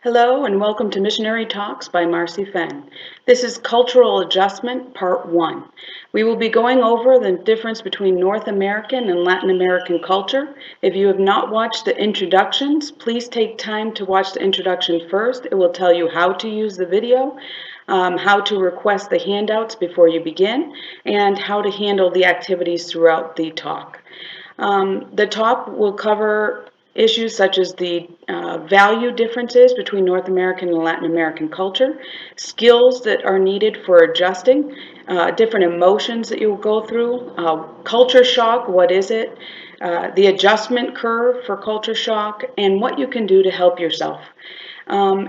Hello and welcome to Missionary Talks by Marcy Fenn. This is Cultural Adjustment Part 1. We will be going over the difference between North American and Latin American culture. If you have not watched the introductions, please take time to watch the introduction first. It will tell you how to use the video, how to request the handouts before you begin, and how to handle the activities throughout the talk. The talk will cover issues such as the value differences between North American and Latin American culture, skills that are needed for adjusting, different emotions that you'll go through, culture shock, what is it, the adjustment curve for culture shock, and what you can do to help yourself.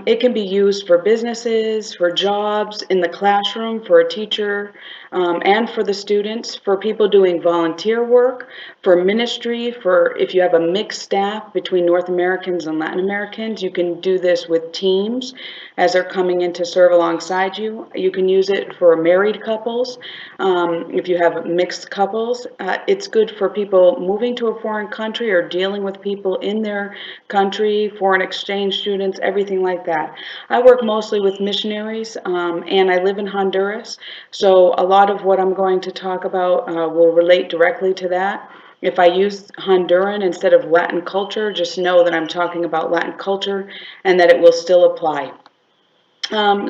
It can be used for businesses, for jobs, in the classroom, for a teacher, and for the students, for people doing volunteer work, for ministry, for if you have a mixed staff between North Americans and Latin Americans, you can do this with teams as they're coming in to serve alongside you. You can use it for married couples. If you have mixed couples, it's good for people moving to a foreign country or dealing with people in their country, foreign exchange students, everything like that. I work mostly with missionaries, and I live in Honduras, so a lot of what I'm going to talk about will relate directly to that. If I use Honduran instead of Latin culture, just know that I'm talking about Latin culture and that it will still apply.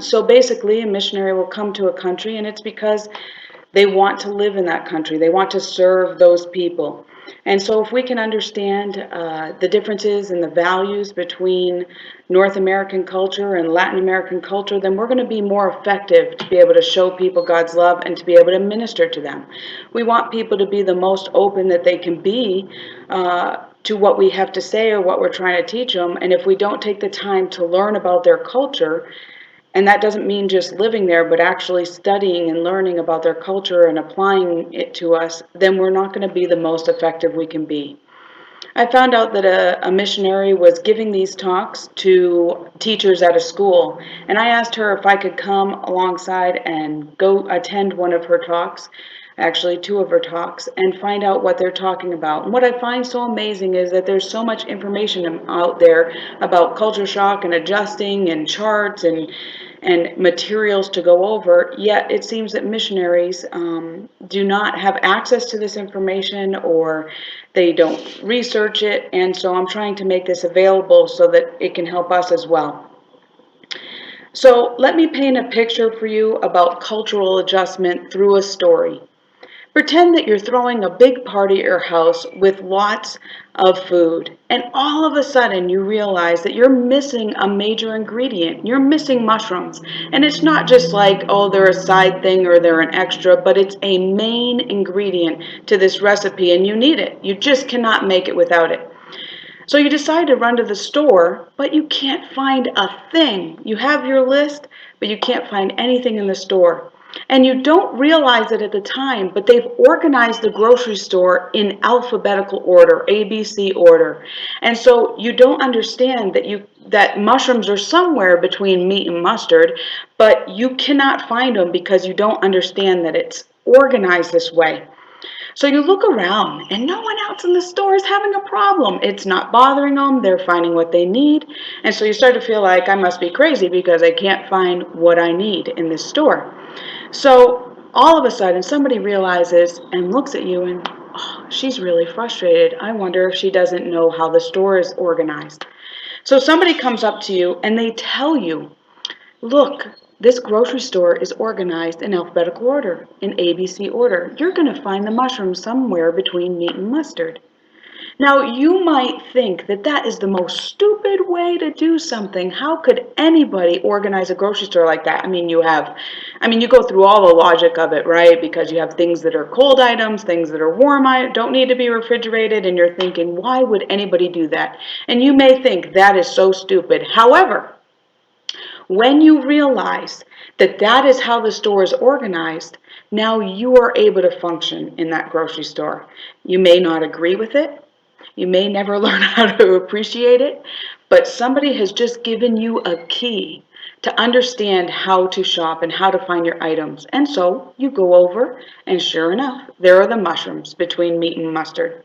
So basically, a missionary will come to a country, and it's because they want to live in that country. They want to serve those people. And so if we can understand the differences and the values between North American culture and Latin American culture, then we're going to be more effective to be able to show people God's love and to be able to minister to them. We want people to be the most open that they can be to what we have to say or what we're trying to teach them. And if we don't take the time to learn about their culture, and that doesn't mean just living there, but actually studying and learning about their culture and applying it to us, then we're not going to be the most effective we can be. I found out that a missionary was giving these talks to teachers at a school, and I asked her if I could come alongside and go attend one of her talks, actually two of her talks, and find out what they're talking about. And what I find so amazing is that there's so much information out there about culture shock and adjusting and charts and materials to go over, yet it seems that missionaries do not have access to this information, or they don't research it, and so I'm trying to make this available so that it can help us as well. So let me paint a picture for you about cultural adjustment through a story. Pretend that you're throwing a big party at your house with lots of food, and all of a sudden you realize that you're missing a major ingredient. You're missing mushrooms. And it's not just like, oh, they're a side thing or they're an extra, but it's a main ingredient to this recipe, and you need it. You just cannot make it without it. So you decide to run to the store, but you can't find a thing. You have your list, but you can't find anything in the store. And you don't realize it at the time, but they've organized the grocery store in alphabetical order, ABC order. And so you don't understand that mushrooms are somewhere between meat and mustard, but you cannot find them because you don't understand that it's organized this way. So you look around and no one else in the store is having a problem. It's not bothering them. They're finding what they need. And so you start to feel like I must be crazy because I can't find what I need in this store. So all of a sudden somebody realizes and looks at you and, oh, she's really frustrated. I wonder if she doesn't know how the store is organized. So somebody comes up to you and they tell you, look, this grocery store is organized in alphabetical order, in ABC order. You're going to find the mushrooms somewhere between meat and mustard. Now, you might think that that is the most stupid way to do something. How could anybody organize a grocery store like that? You go through all the logic of it, right? Because you have things that are cold items, things that are warm, don't need to be refrigerated, and you're thinking, why would anybody do that? And you may think that is so stupid. However, when you realize that that is how the store is organized, now you are able to function in that grocery store. You may not agree with it. You may never learn how to appreciate it, but somebody has just given you a key to understand how to shop and how to find your items. And so you go over, and sure enough, there are the mushrooms between meat and mustard.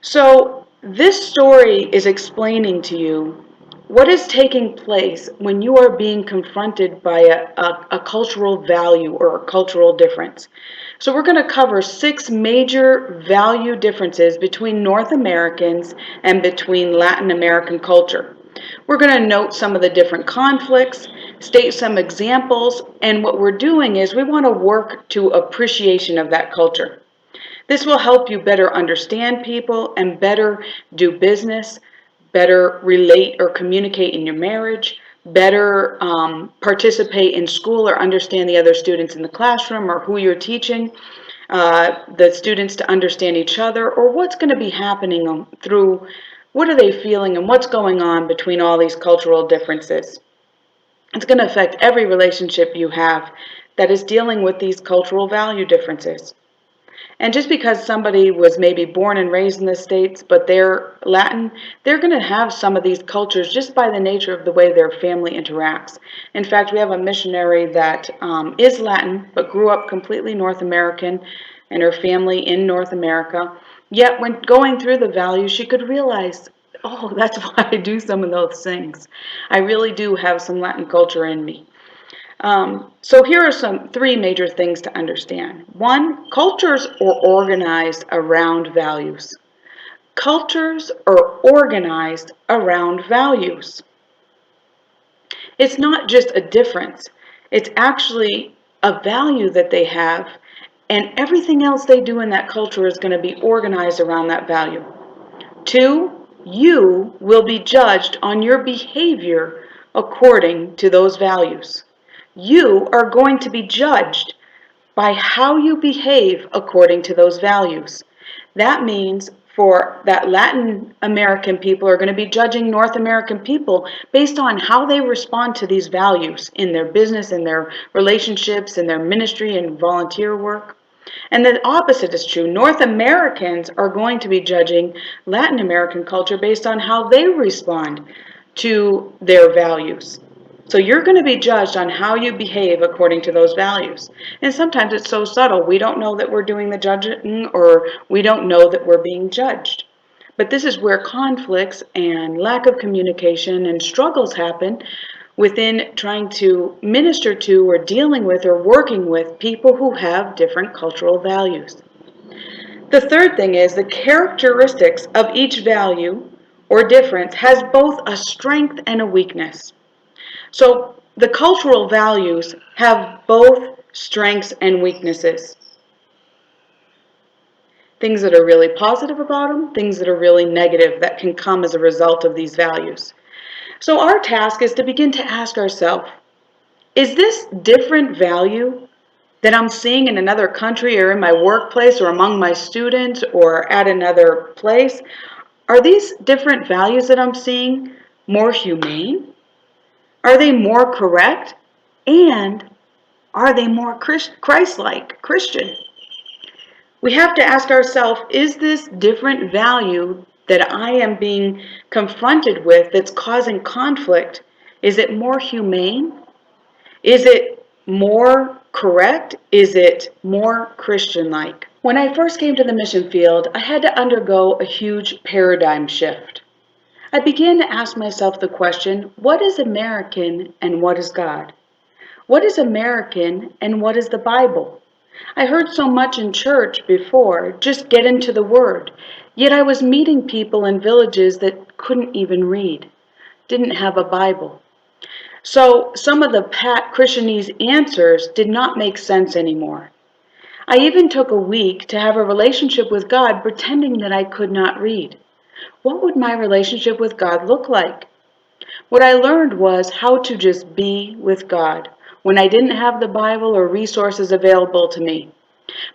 So this story is explaining to you What is taking place when you are being confronted by a cultural value or a cultural difference? So we're going to cover 6 major value differences between North Americans and between Latin American culture. We're going to note some of the different conflicts, state some examples, and what we're doing is we want to work to appreciation of that culture. This will help you better understand people and better do business, better relate or communicate in your marriage, better participate in school or understand the other students in the classroom or who you're teaching, the students to understand each other, or what's going to be happening through what are they feeling and what's going on between all these cultural differences. It's going to affect every relationship you have that is dealing with these cultural value differences. And just because somebody was maybe born and raised in the States, but they're Latin, they're going to have some of these cultures just by the nature of the way their family interacts. In fact, we have a missionary that is Latin, but grew up completely North American and her family in North America. Yet when going through the values, she could realize, oh, that's why I do some of those things. I really do have some Latin culture in me. So here are some 3 major things to understand. 1, cultures are organized around values. Cultures are organized around values. It's not just a difference. It's actually a value that they have, and everything else they do in that culture is going to be organized around that value. 2, you will be judged on your behavior according to those values. You are going to be judged by how you behave according to those values. That means for that Latin American people are going to be judging North American people based on how they respond to these values in their business, in their relationships, in their ministry and volunteer work. And the opposite is true. North Americans are going to be judging Latin American culture based on how they respond to their values. So you're going to be judged on how you behave according to those values. And sometimes it's so subtle, we don't know that we're doing the judging or we don't know that we're being judged. But this is where conflicts and lack of communication and struggles happen within trying to minister to or dealing with or working with people who have different cultural values. The third thing is the characteristics of each value or difference has both a strength and a weakness. So the cultural values have both strengths and weaknesses. Things that are really positive about them, things that are really negative that can come as a result of these values. So our task is to begin to ask ourselves, is this different value that I'm seeing in another country or in my workplace or among my students or at another place, are these different values that I'm seeing more humane? Are they more correct? And are they more Christ-like, Christian? We have to ask ourselves, is this different value that I am being confronted with that's causing conflict, is it more humane? Is it more correct? Is it more Christian-like? When I first came to the mission field, I had to undergo a huge paradigm shift. I began to ask myself the question, what is American and what is God? What is American and what is the Bible? I heard so much in church before, just get into the Word. Yet I was meeting people in villages that couldn't even read, didn't have a Bible. So some of the pat Christianese answers did not make sense anymore. I even took a week to have a relationship with God pretending that I could not read. What would my relationship with God look like? What I learned was how to just be with God when I didn't have the Bible or resources available to me.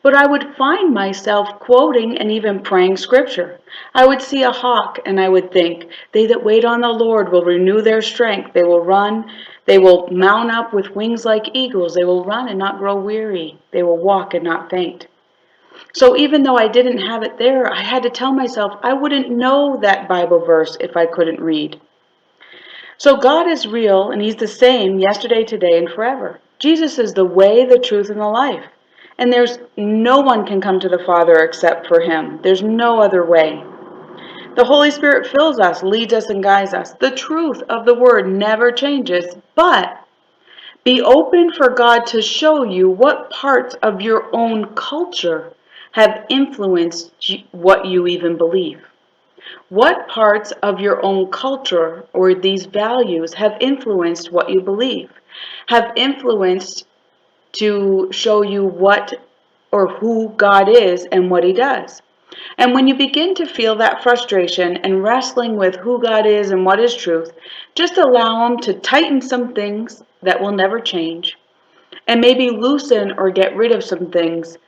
But I would find myself quoting and even praying scripture. I would see a hawk and I would think, they that wait on the Lord will renew their strength. They will run, they will mount up with wings like eagles. They will run and not grow weary. They will walk and not faint. So even though I didn't have it there, I had to tell myself I wouldn't know that Bible verse if I couldn't read. So God is real and He's the same yesterday, today, and forever. Jesus is the way, the truth, and the life. And there's no one can come to the Father except for Him. There's no other way. The Holy Spirit fills us, leads us, and guides us. The truth of the Word never changes, but be open for God to show you what parts of your own culture have influenced what you even believe. What parts of your own culture or these values have influenced what you believe, have influenced to show you what or who God is and what He does. And when you begin to feel that frustration and wrestling with who God is and what is truth, just allow Him to tighten some things that will never change and maybe loosen or get rid of some things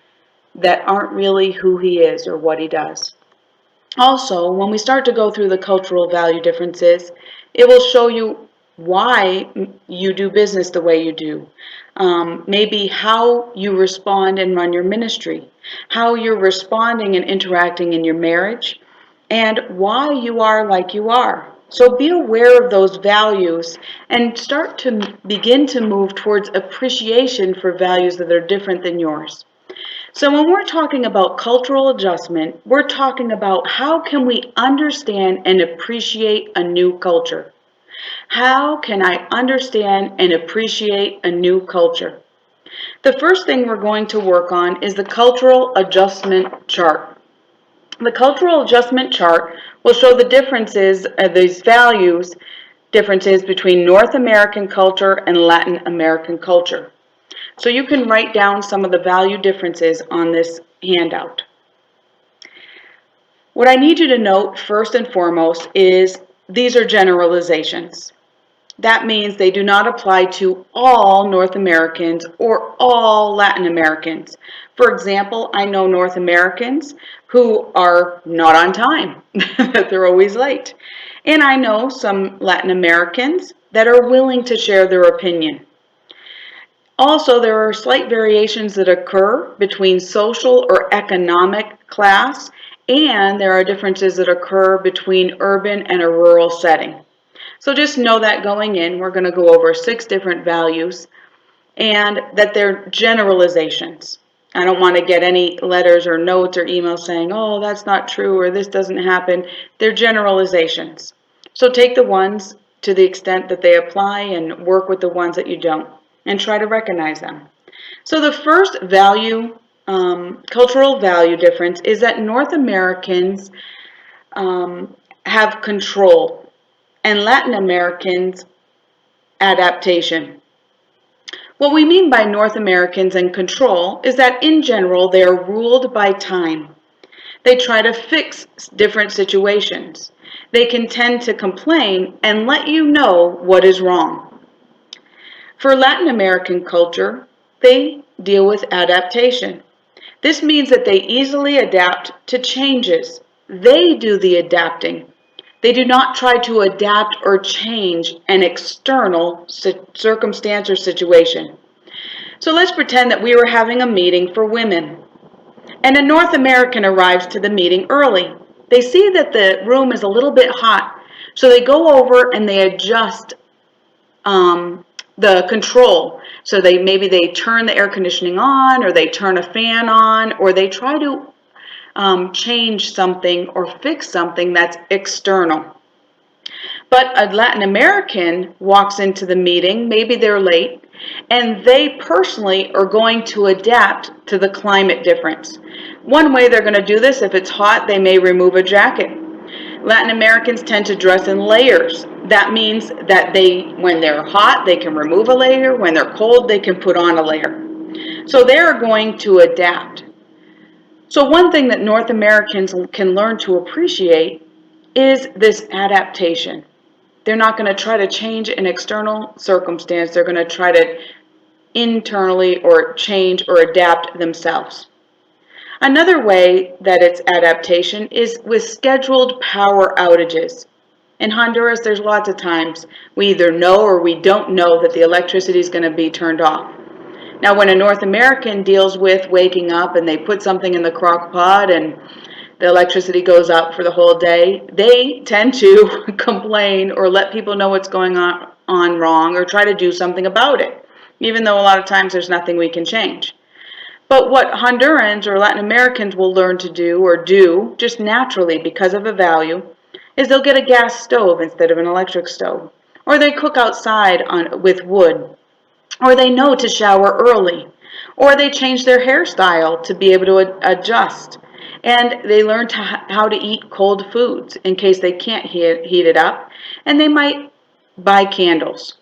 that aren't really who He is or what He does. Also, when we start to go through the cultural value differences, it will show you why you do business the way you do. Maybe how you respond and run your ministry, how you're responding and interacting in your marriage, and why you are like you are. So be aware of those values and start to begin to move towards appreciation for values that are different than yours. So when we're talking about cultural adjustment, we're talking about how can we understand and appreciate a new culture? How can I understand and appreciate a new culture? The first thing we're going to work on is the cultural adjustment chart. The cultural adjustment chart will show the differences of these values differences between North American culture and Latin American culture. So you can write down some of the value differences on this handout. What I need you to note first and foremost is these are generalizations. That means they do not apply to all North Americans or all Latin Americans. For example, I know North Americans who are not on time, that they're always late. And I know some Latin Americans that are willing to share their opinion. Also, there are slight variations that occur between social or economic class, and there are differences that occur between urban and a rural setting. So just know that going in, we're going to go over 6 different values and that they're generalizations. I don't want to get any letters or notes or emails saying, oh, that's not true or this doesn't happen. They're generalizations. So take the ones to the extent that they apply and work with the ones that you don't and try to recognize them. So the first value, cultural value difference is that North Americans have control and Latin Americans adaptation. What we mean by North Americans and control is that in general they are ruled by time. They try to fix different situations. They can tend to complain and let you know what is wrong. For Latin American culture, they deal with adaptation. This means that they easily adapt to changes. They do the adapting. They do not try to adapt or change an external circumstance or situation. So let's pretend that we were having a meeting for women, and a North American arrives to the meeting early. They see that the room is a little bit hot, so they go over and they adjust the control. So maybe they turn the air conditioning on, or they turn a fan on, or they try to change something or fix something that's external. But a Latin American walks into the meeting, maybe they're late, and they personally are going to adapt to the climate difference. One way they're going to do this, if it's hot, they may remove a jacket. Latin Americans tend to dress in layers. That means that when they're hot, they can remove a layer. When they're cold, they can put on a layer. So they're going to adapt. So one thing that North Americans can learn to appreciate is this adaptation. They're not going to try to change an external circumstance. They're going to try to internally or change or adapt themselves. Another way that it's adaptation is with scheduled power outages. In Honduras, there's lots of times we either know or we don't know that the electricity is going to be turned off. Now, when a North American deals with waking up and they put something in the crock pot and the electricity goes out for the whole day, they tend to complain or let people know what's going on wrong or try to do something about it, even though a lot of times there's nothing we can change. But what Hondurans or Latin Americans will learn to do or do just naturally because of a value is they'll get a gas stove instead of an electric stove, or they cook outside with wood, or they know to shower early, or they change their hairstyle to be able to adjust, and they learn how to eat cold foods in case they can't heat it up, and they might buy candles.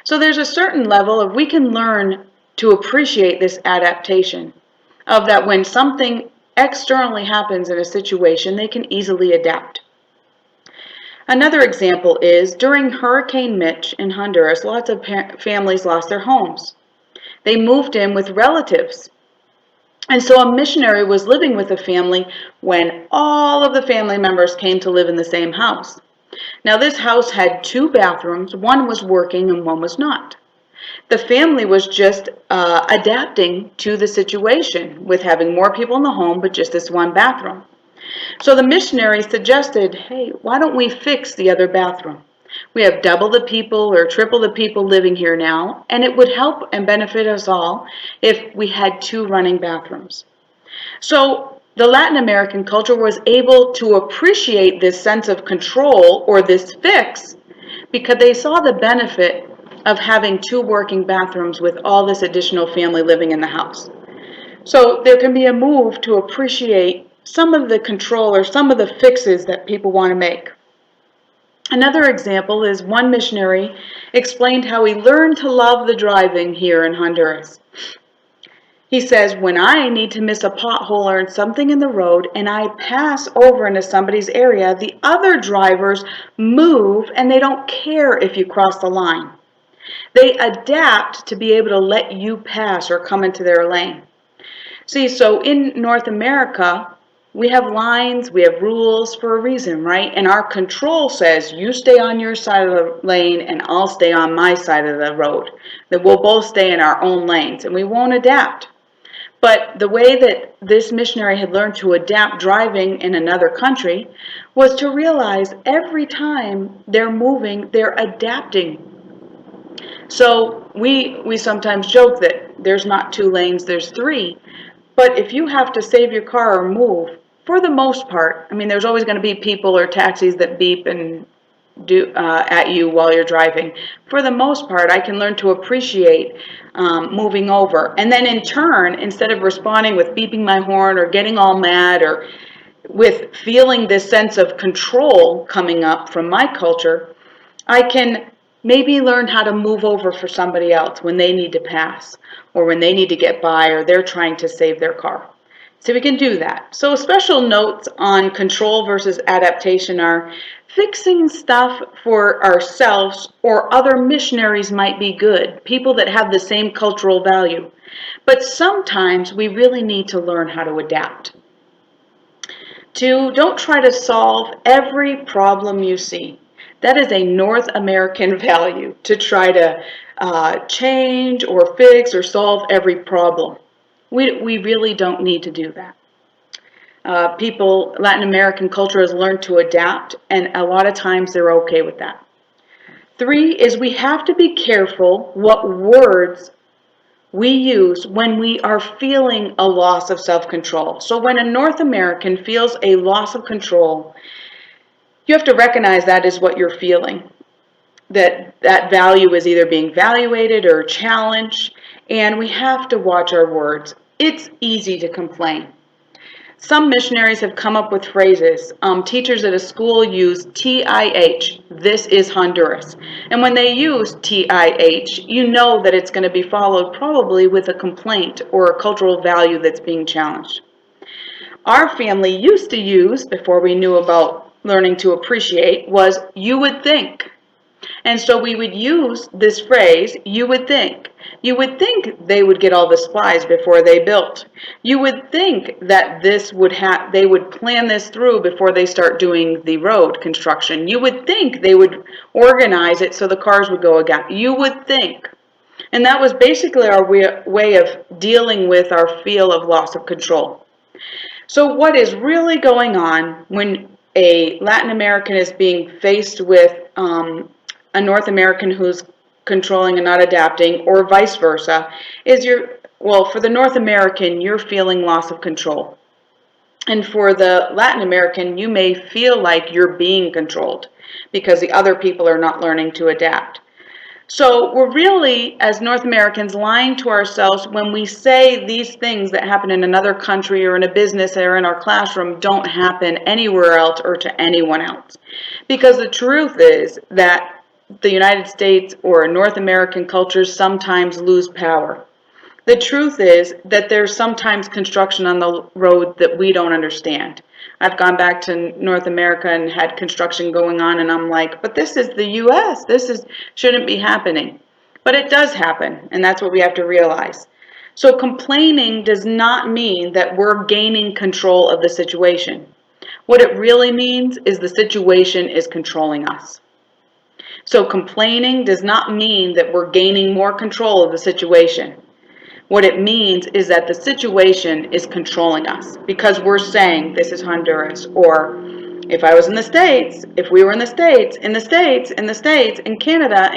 So there's a certain level of we can learn to appreciate this adaptation of that when something externally happens in a situation, they can easily adapt. Another example is during Hurricane Mitch in Honduras, lots of families lost their homes. They moved in with relatives. And so a missionary was living with a family when all of the family members came to live in the same house. Now, this house had 2 bathrooms, one was working and one was not. The family was just adapting to the situation with having more people in the home, but just this one bathroom. So the missionary suggested, hey, why don't we fix the other bathroom? We have double the people or triple the people living here now, and it would help and benefit us all if we had 2 running bathrooms. So the Latin American culture was able to appreciate this sense of control or this fix because they saw the benefit of having 2 working bathrooms with all this additional family living in the house. So there can be a move to appreciate some of the control or some of the fixes that people want to make. Another example is one missionary explained how he learned to love the driving here in Honduras. He says, when I need to miss a pothole or something in the road and I pass over into somebody's area, the other drivers move and they don't care if you cross the line. They adapt to be able to let you pass or come into their lane. See, so in North America, we have lines, we have rules for a reason, right? And our control says, you stay on your side of the lane and I'll stay on my side of the road. That we'll both stay in our own lanes and we won't adapt. But the way that this missionary had learned to adapt driving in another country was to realize every time they're moving, they're adapting. So we sometimes joke that there's not 2 lanes, there's 3. But if you have to save your car or move, for the most part, I mean, there's always going to be people or taxis that beep and do at you while you're driving. For the most part, I can learn to appreciate moving over. And then in turn, instead of responding with beeping my horn or getting all mad or with feeling this sense of control coming up from my culture, I can maybe learn how to move over for somebody else when they need to pass or when they need to get by or they're trying to save their car. So we can do that. So special notes on control versus adaptation are fixing stuff for ourselves or other missionaries might be good, people that have the same cultural value. But sometimes we really need to learn how to adapt. 2, don't try to solve every problem you see. That is a North American value, to try to change or fix or solve every problem. We really don't need to do that. Latin American culture has learned to adapt, and a lot of times they're okay with that. 3 is we have to be careful what words we use when we are feeling a loss of self-control. So when a North American feels a loss of control, you have to recognize that is what you're feeling. That value is either being evaluated or challenged, and we have to watch our words. It's easy to complain. Some missionaries have come up with phrases. Teachers at a school use TIH, this is Honduras. And when they use TIH, you know that it's going to be followed probably with a complaint or a cultural value that's being challenged. Our family used to use, before we knew about learning to appreciate, was you would think. And so we would use this phrase, you would think. You would think they would get all the supplies before they built. You would think that they would plan this through before they start doing the road construction. You would think they would organize it so the cars would go again. You would think. And that was basically our way of dealing with our feel of loss of control. So what is really going on when a Latin American is being faced with a North American who's controlling and not adapting, or vice versa, is Well, for the North American, you're feeling loss of control. And for the Latin American, you may feel like you're being controlled because the other people are not learning to adapt. So we're really, as North Americans, lying to ourselves when we say these things that happen in another country or in a business or in our classroom don't happen anywhere else or to anyone else. Because the truth is that the United States or North American cultures sometimes lose power. The truth is that there's sometimes construction on the road that we don't understand. I've gone back to North America and had construction going on, and I'm like, but this is the US. Shouldn't be happening. But it does happen, and that's what we have to realize. So complaining does not mean that we're gaining control of the situation. What it really means is the situation is controlling us. So complaining does not mean that we're gaining more control of the situation. What it means is that the situation is controlling us because we're saying this is Honduras, or if I was in the States, if we were in the States, in the States, in the States, in Canada,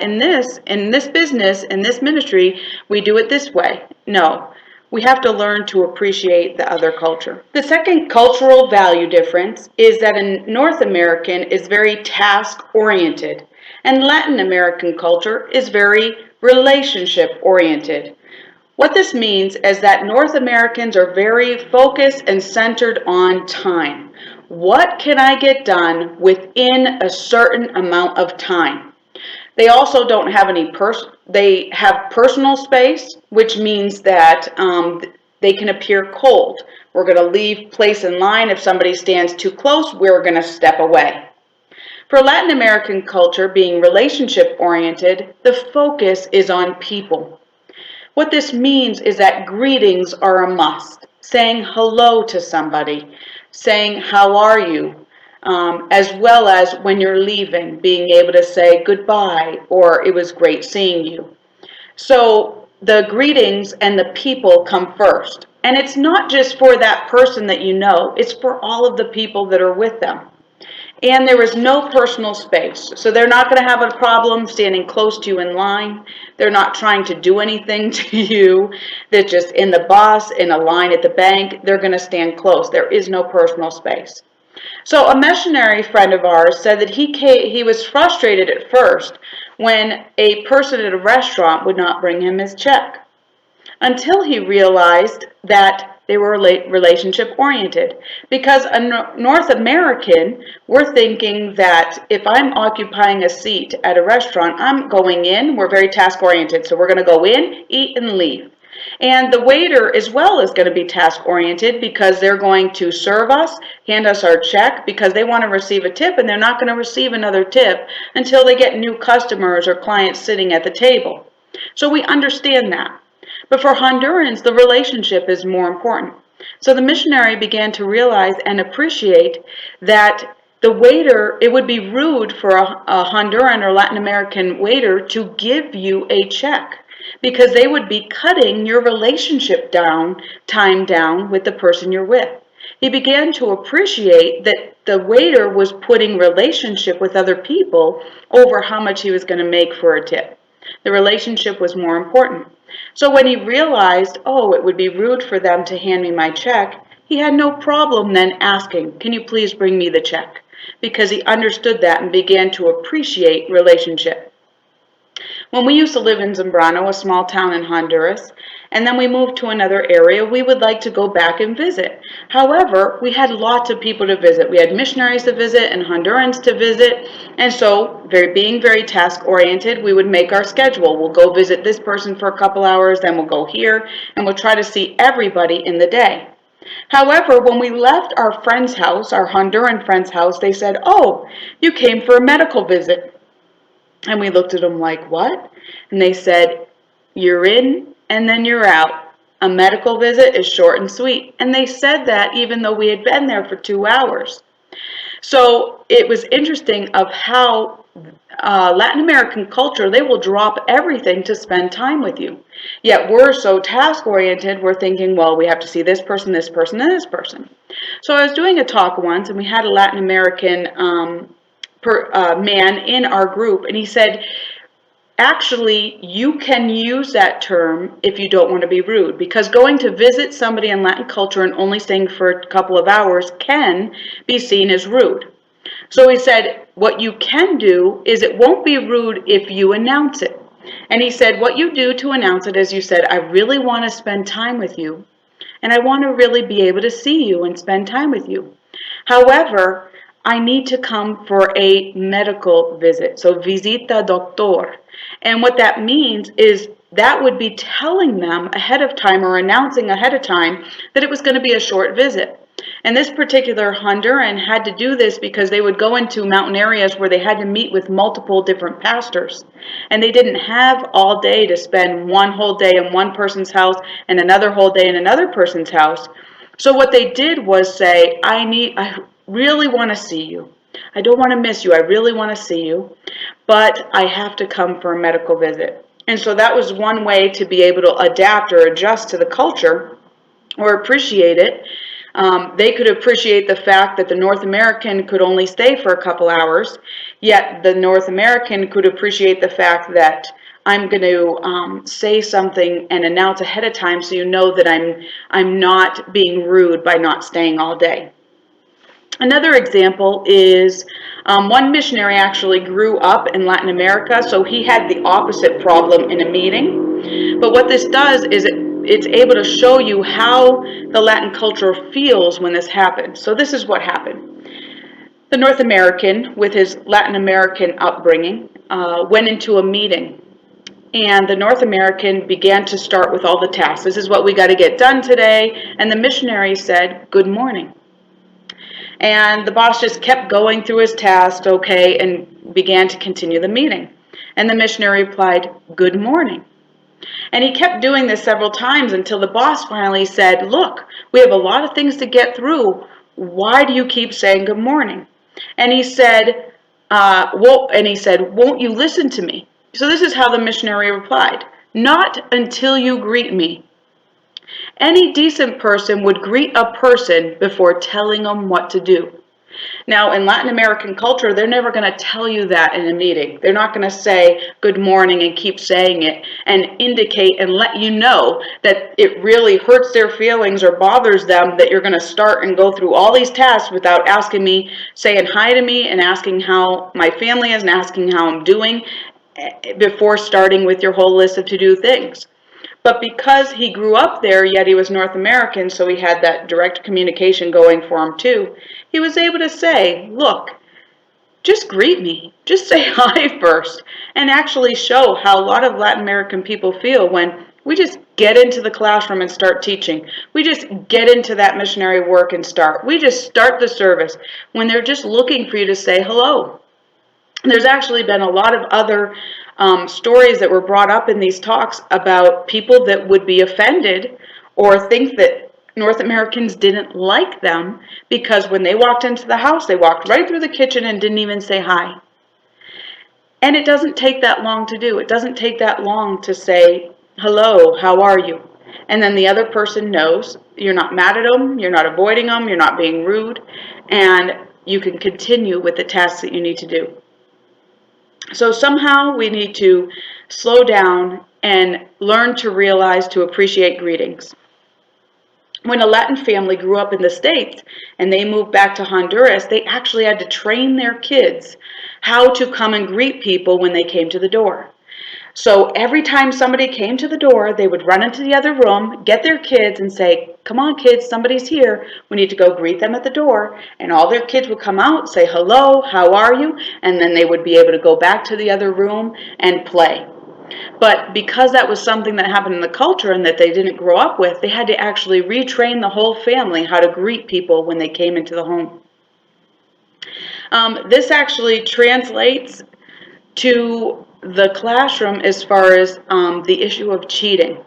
in this business, in this ministry, we do it this way. No, we have to learn to appreciate the other culture. The second cultural value difference is that a North American is very task oriented and Latin American culture is very relationship oriented. What this means is that North Americans are very focused and centered on time. What can I get done within a certain amount of time? They also don't have they have personal space, which means that they can appear cold. We're going to leave place in line. If somebody stands too close, we're going to step away. For Latin American culture, being relationship oriented, the focus is on people. What this means is that greetings are a must. Saying hello to somebody, saying how are you, as well as when you're leaving, being able to say goodbye or it was great seeing you. So the greetings and the people come first. And it's not just for that person that you know, it's for all of the people that are with them. And there is no personal space. So they're not going to have a problem standing close to you in line. They're not trying to do anything to you. They're just in the bus, in a line at the bank. They're going to stand close. There is no personal space. So a missionary friend of ours said that he was frustrated at first when a person at a restaurant would not bring him his check, until he realized that they were relationship oriented. Because a North American, we're thinking that if I'm occupying a seat at a restaurant, I'm going in, we're very task oriented, so we're going to go in, eat, and leave. And the waiter as well is going to be task oriented because they're going to serve us, hand us our check because they want to receive a tip, and they're not going to receive another tip until they get new customers or clients sitting at the table. So we understand that. But for Hondurans, the relationship is more important. So the missionary began to realize and appreciate that the waiter, it would be rude for a Honduran or Latin American waiter to give you a check because they would be cutting your relationship time down with the person you're with. He began to appreciate that the waiter was putting relationship with other people over how much he was going to make for a tip. The relationship was more important. So when he realized, oh, it would be rude for them to hand me my check, he had no problem then asking, can you please bring me the check? Because he understood that and began to appreciate relationship. When we used to live in Zambrano, a small town in Honduras, and then we moved to another area, we would like to go back and visit. However, we had lots of people to visit. We had missionaries to visit and Hondurans to visit, and so being very task-oriented, we would make our schedule. We'll go visit this person for a couple hours, then we'll go here, and we'll try to see everybody in the day. However, when we left our friend's house, our Honduran friend's house, they said, oh, you came for a medical visit. And we looked at them like, what? And they said, you're in and then you're out. A medical visit is short and sweet. And they said that even though we had been there for 2 hours. So it was interesting of how Latin American culture, they will drop everything to spend time with you. Yet we're so task-oriented, we're thinking, well, we have to see this person, this person, and this person. So I was doing a talk once, and we had a Latin American man in our group, and he said, actually, you can use that term if you don't want to be rude, because going to visit somebody in Latin culture and only staying for a couple of hours can be seen as rude. So he said, what you can do is it won't be rude if you announce it. And he said, what you do to announce it is you said, I really want to spend time with you, and I want to really be able to see you and spend time with you. However, I need to come for a medical visit, so visita doctor. And what that means is that would be telling them ahead of time or announcing ahead of time that it was going to be a short visit. And this particular Honduran had to do this because they would go into mountain areas where they had to meet with multiple different pastors. And they didn't have all day to spend one whole day in one person's house and another whole day in another person's house. So what they did was say, I really want to see you. I don't want to miss you. I really want to see you, but I have to come for a medical visit. And so that was one way to be able to adapt or adjust to the culture or appreciate it. They could appreciate the fact that the North American could only stay for a couple hours, yet the North American could appreciate the fact that I'm going to say something and announce ahead of time so you know that I'm not being rude by not staying all day. Another example is one missionary actually grew up in Latin America, so he had the opposite problem in a meeting. But what this does is it's able to show you how the Latin culture feels when this happens. So this is what happened. The North American, with his Latin American upbringing, went into a meeting. And the North American began to start with all the tasks. This is what we got to get done today. And the missionary said, good morning. And the boss just kept going through his tasks, okay, and began to continue the meeting. And the missionary replied, good morning. And he kept doing this several times until the boss finally said, look, we have a lot of things to get through. Why do you keep saying good morning? And he said, won't you listen to me? So this is how the missionary replied, not until you greet me. Any decent person would greet a person before telling them what to do. Now, in Latin American culture, they're never going to tell you that in a meeting. They're not going to say good morning and keep saying it and indicate and let you know that it really hurts their feelings or bothers them that you're going to start and go through all these tasks without asking me, saying hi to me and asking how my family is and asking how I'm doing before starting with your whole list of to-do things. But because he grew up there, yet he was North American, so he had that direct communication going for him too, he was able to say, look, just greet me. Just say hi first. And actually show how a lot of Latin American people feel when we just get into the classroom and start teaching. We just get into that missionary work and start. We just start the service when they're just looking for you to say hello. There's actually been a lot of other stories that were brought up in these talks about people that would be offended or think that North Americans didn't like them because when they walked into the house, they walked right through the kitchen and didn't even say hi. And it doesn't take that long to do. It doesn't take that long to say, hello, how are you? And then the other person knows you're not mad at them, you're not avoiding them, you're not being rude, and you can continue with the tasks that you need to do. So somehow we need to slow down and learn to realize to appreciate greetings. When a Latin family grew up in the States and they moved back to Honduras, they actually had to train their kids how to come and greet people when they came to the door. So every time somebody came to the door, they would run into the other room, get their kids and say, come on kids, somebody's here. We need to go greet them at the door. And all their kids would come out, say, hello, how are you? And then they would be able to go back to the other room and play. But because that was something that happened in the culture and that they didn't grow up with, they had to actually retrain the whole family how to greet people when they came into the home. This actually translates to the classroom as far as the issue of cheating.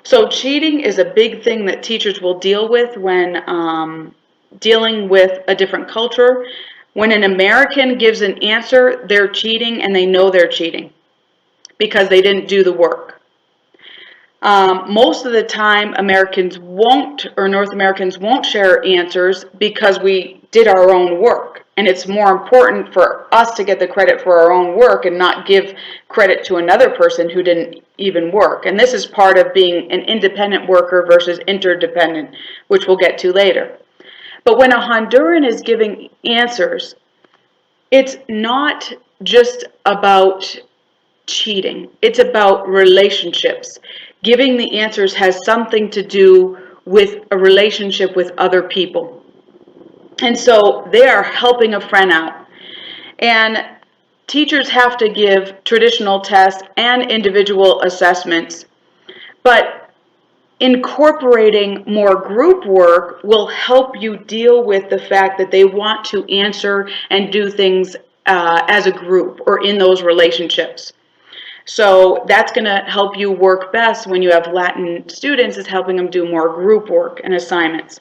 So cheating is a big thing that teachers will deal with when dealing with a different culture. When an American gives an answer, they're cheating and they know they're cheating because they didn't do the work. Most of the time, Americans won't, or North Americans won't share answers because we did our own work. And it's more important for us to get the credit for our own work and not give credit to another person who didn't even work. And this is part of being an independent worker versus interdependent, which we'll get to later. But when a Honduran is giving answers, it's not just about cheating. It's about relationships. Giving the answers has something to do with a relationship with other people. And so they are helping a friend out. And teachers have to give traditional tests and individual assessments, but incorporating more group work will help you deal with the fact that they want to answer and do things as a group or in those relationships. So that's going to help you work best when you have Latin students, is helping them do more group work and assignments.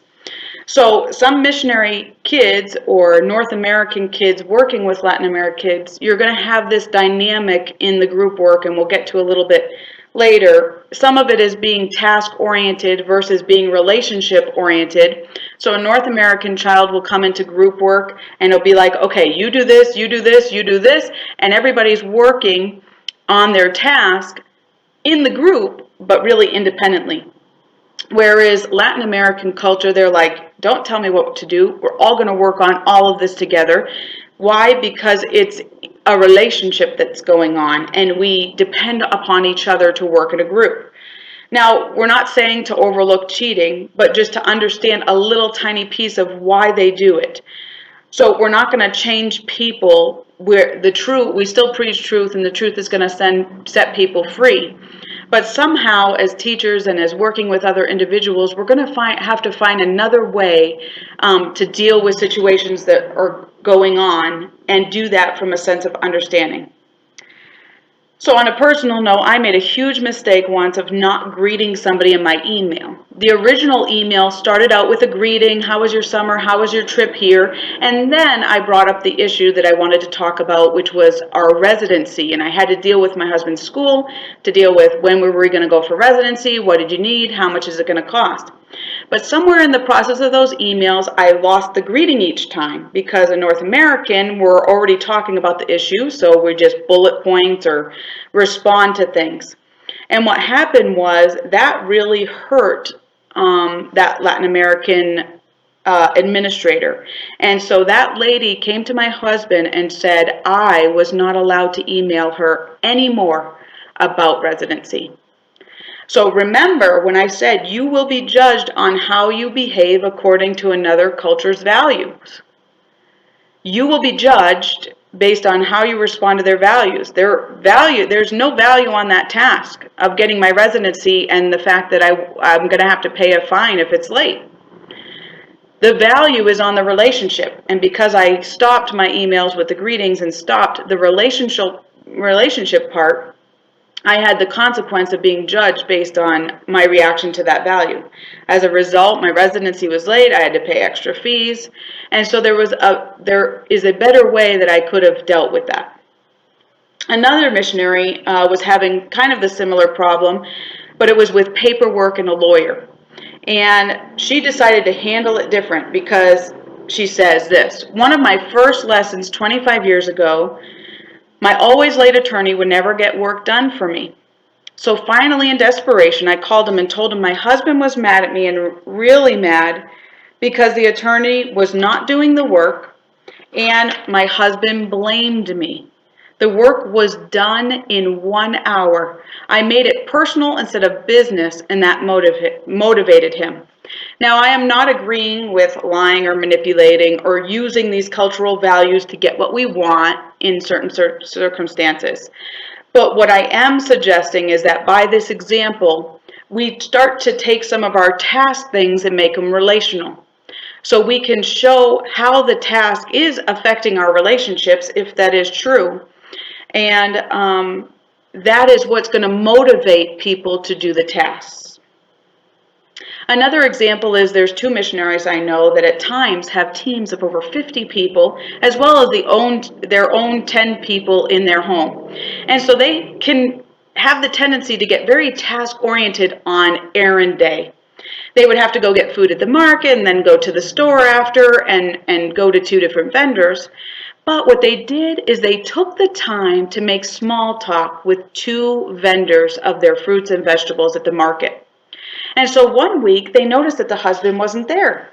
So some missionary kids or North American kids working with Latin American kids, you're going to have this dynamic in the group work, and we'll get to a little bit later. Some of it is being task-oriented versus being relationship-oriented. So a North American child will come into group work, and it'll be like, okay, you do this, you do this, you do this, and everybody's working on their task in the group, but really independently. Whereas Latin American culture, they're like, don't tell me what to do. We're all going to work on all of this together. Why? Because it's a relationship that's going on, and we depend upon each other to work in a group. Now, we're not saying to overlook cheating, but just to understand a little tiny piece of why they do it. So we're not going to change people. We still preach truth, and the truth is going to set people free. But somehow, as teachers and as working with other individuals, we're going to have to find another way to deal with situations that are going on, and do that from a sense of understanding. So on a personal note, I made a huge mistake once of not greeting somebody in my email. The original email started out with a greeting, how was your summer, how was your trip here, and then I brought up the issue that I wanted to talk about, which was our residency, and I had to deal with my husband's school, to deal with when were we going to go for residency, what did you need, how much is it going to cost. But somewhere in the process of those emails, I lost the greeting each time, because in North American, we're already talking about the issue, so we just bullet points or respond to things. And what happened was that really hurt that Latin American administrator. And so that lady came to my husband and said I was not allowed to email her anymore about residency. So remember when I said you will be judged on how you behave according to another culture's values. You will be judged based on how you respond to their values. There's no value on that task of getting my residency and the fact that I'm going to have to pay a fine if it's late. The value is on the relationship. And because I stopped my emails with the greetings and stopped the relationship part, I had the consequence of being judged based on my reaction to that value. As a result, my residency was late. I had to pay extra fees. And so there is a better way that I could have dealt with that. Another missionary was having kind of the similar problem, but it was with paperwork and a lawyer. And she decided to handle it different because she says this: one of my first lessons 25 years ago, my always late attorney would never get work done for me. So finally, in desperation, I called him and told him my husband was mad at me, and really mad, because the attorney was not doing the work, and my husband blamed me. The work was done in 1 hour. I made it personal instead of business, and that motivated him. Now, I am not agreeing with lying or manipulating or using these cultural values to get what we want in certain circumstances. But what I am suggesting is that by this example, we start to take some of our task things and make them relational. So we can show how the task is affecting our relationships, if that is true. And that is what's going to motivate people to do the tasks. Another example is there's two missionaries I know that at times have teams of over 50 people, as well as their own 10 people in their home. And so they can have the tendency to get very task-oriented on errand day. They would have to go get food at the market and then go to the store after and go to two different vendors. But what they did is they took the time to make small talk with two vendors of their fruits and vegetables at the market. And so one week they noticed that the husband wasn't there.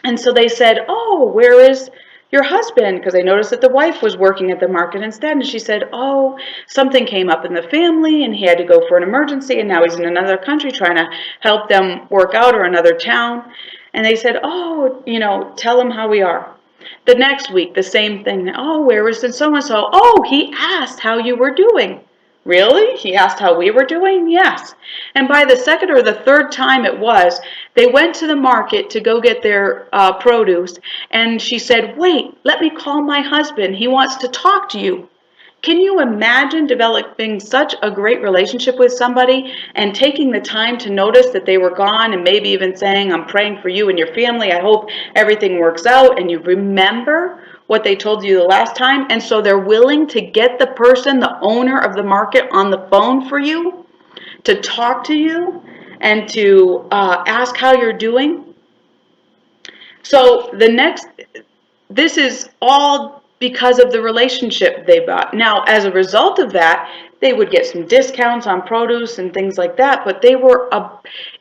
And so they said, "Oh, where is your husband?" Because they noticed that the wife was working at the market instead. And she said, "Oh, something came up in the family and he had to go for an emergency and now he's in another country trying to help them work out, or another town." And they said, "Oh, tell him how we are." The next week, the same thing. "Oh, where is so-and-so? Oh, he asked how you were doing." "Really? He asked how we were doing?" "Yes." And by the second or the third time it was, they went to the market to go get their produce, and she said, "Wait, let me call my husband. He wants to talk to you." Can you imagine developing such a great relationship with somebody and taking the time to notice that they were gone, and maybe even saying, "I'm praying for you and your family. I hope everything works out," and you remember what they told you the last time, and so they're willing to get the person, the owner of the market, on the phone for you, to talk to you, and to ask how you're doing. So this is all because of the relationship they bought. Now, as a result of that, they would get some discounts on produce and things like that, but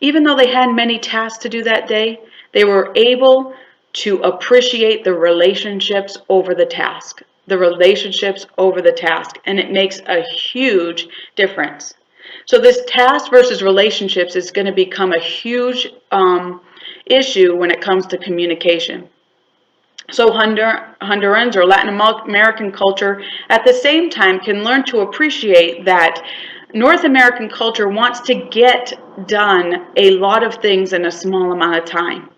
even though they had many tasks to do that day, they were able to appreciate the relationships over the task. The relationships over the task, and it makes a huge difference. So this task versus relationships is going to become a huge issue when it comes to communication. So Hondurans, or Latin American culture, at the same time can learn to appreciate that North American culture wants to get done a lot of things in a small amount of time.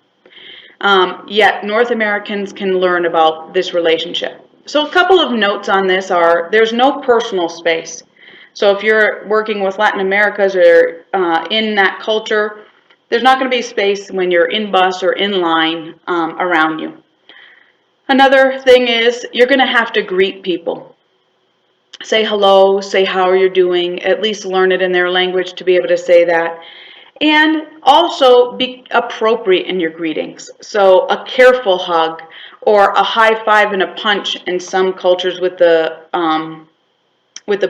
Yet North Americans can learn about this relationship. So a couple of notes on this are: there's no personal space. So if you're working with Latin Americans or in that culture, there's not going to be space when you're in bus or in line around you. Another thing is you're going to have to greet people. Say hello, say how are you doing, at least learn it in their language to be able to say that. And also be appropriate in your greetings. So a careful hug or a high five and a punch in some cultures with the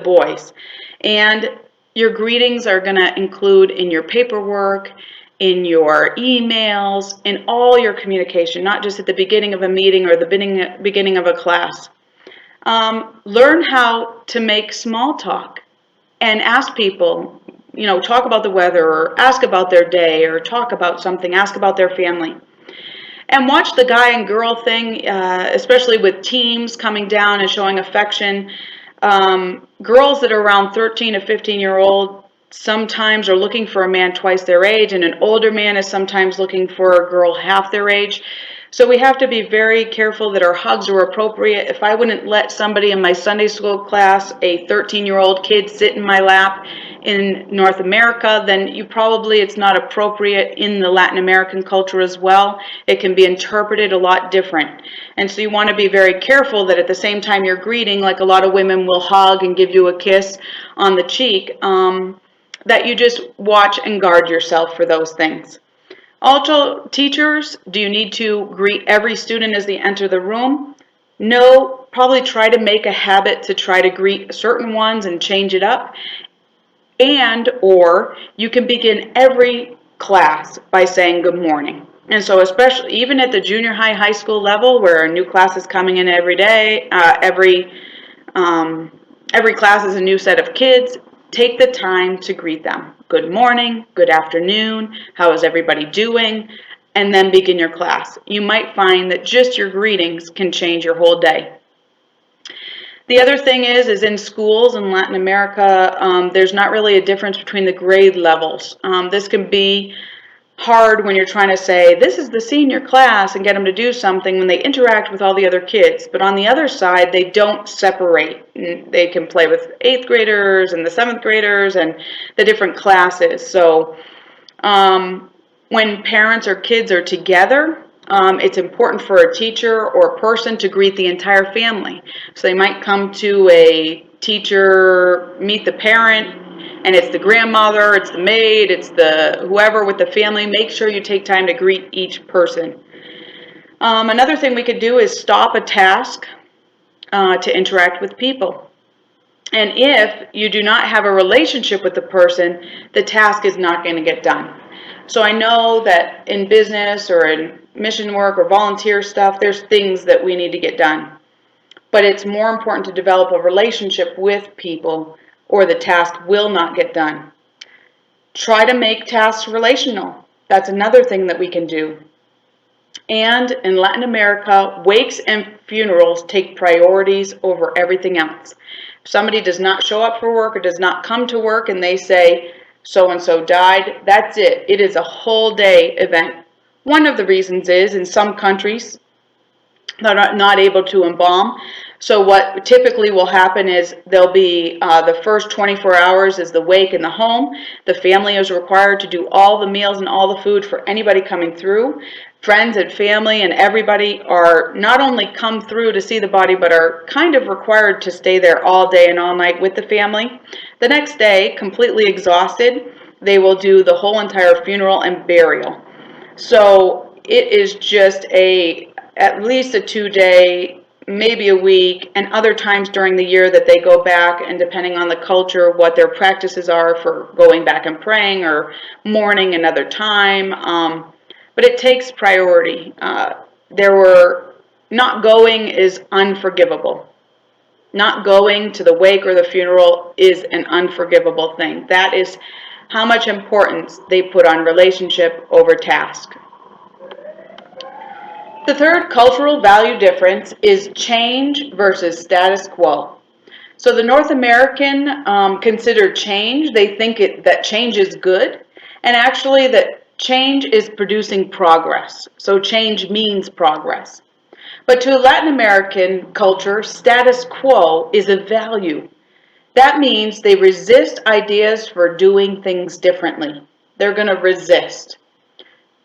boys. And your greetings are going to include in your paperwork, in your emails, in all your communication, not just at the beginning of a meeting or the beginning of a class. Learn how to make small talk and ask people, talk about the weather, or ask about their day, or talk about something, ask about their family. And watch the guy and girl thing, especially with teams coming down and showing affection. Girls that are around 13 to 15-year-old sometimes are looking for a man twice their age, and an older man is sometimes looking for a girl half their age. So we have to be very careful that our hugs are appropriate. If I wouldn't let somebody in my Sunday school class, a 13-year-old kid, sit in my lap in North America, then it's not appropriate in the Latin American culture as well. It can be interpreted a lot different. And so you want to be very careful that at the same time you're greeting, like a lot of women will hug and give you a kiss on the cheek, that you just watch and guard yourself for those things. Also, teachers, do you need to greet every student as they enter the room? No, probably try to make a habit to try to greet certain ones and change it up. Or you can begin every class by saying good morning. And so especially even at the junior high school level, where a new class is coming in every day, every class is a new set of kids, take the time to greet them. Good morning, good afternoon, how is everybody doing? And then begin your class. You might find that just your greetings can change your whole day. The other thing is in schools in Latin America, there's not really a difference between the grade levels. This can be hard when you're trying to say, this is the senior class, and get them to do something when they interact with all the other kids. But on the other side, they don't separate. They can play with 8th graders and the 7th graders and the different classes. So when parents or kids are together, it's important for a teacher or a person to greet the entire family. So they might come to a teacher, meet the parent, and it's the grandmother, it's the maid, it's the whoever with the family, make sure you take time to greet each person. Another thing we could do is stop a task to interact with people. And if you do not have a relationship with the person, the task is not going to get done. So I know that in business or in mission work or volunteer stuff, there's things that we need to get done. But it's more important to develop a relationship with people, or the task will not get done. Try to make tasks relational. That's another thing that we can do. And in Latin America, wakes and funerals take priorities over everything else. If somebody does not show up for work or does not come to work and they say so-and-so died, that's it. It is a whole day event. One of the reasons is in some countries they're not able to embalm. So what typically will happen is there'll be the first 24 hours is the wake in the home. The family is required to do all the meals and all the food for anybody coming through. Friends and family and everybody are not only come through to see the body, but are kind of required to stay there all day and all night with the family. The next day, completely exhausted, they will do the whole entire funeral and burial. So it is just at least a 2-day, maybe a week, and other times during the year that they go back, and depending on the culture, what their practices are for going back and praying or mourning another time. But it takes priority. Not going is unforgivable. Not going to the wake or the funeral is an unforgivable thing. That is how much importance they put on relationship over task. The third cultural value difference is change versus status quo. So the North American consider change. They think that change is good, and actually that change is producing progress. So change means progress. But to a Latin American culture, status quo is a value. That means they resist ideas for doing things differently. They're going to resist.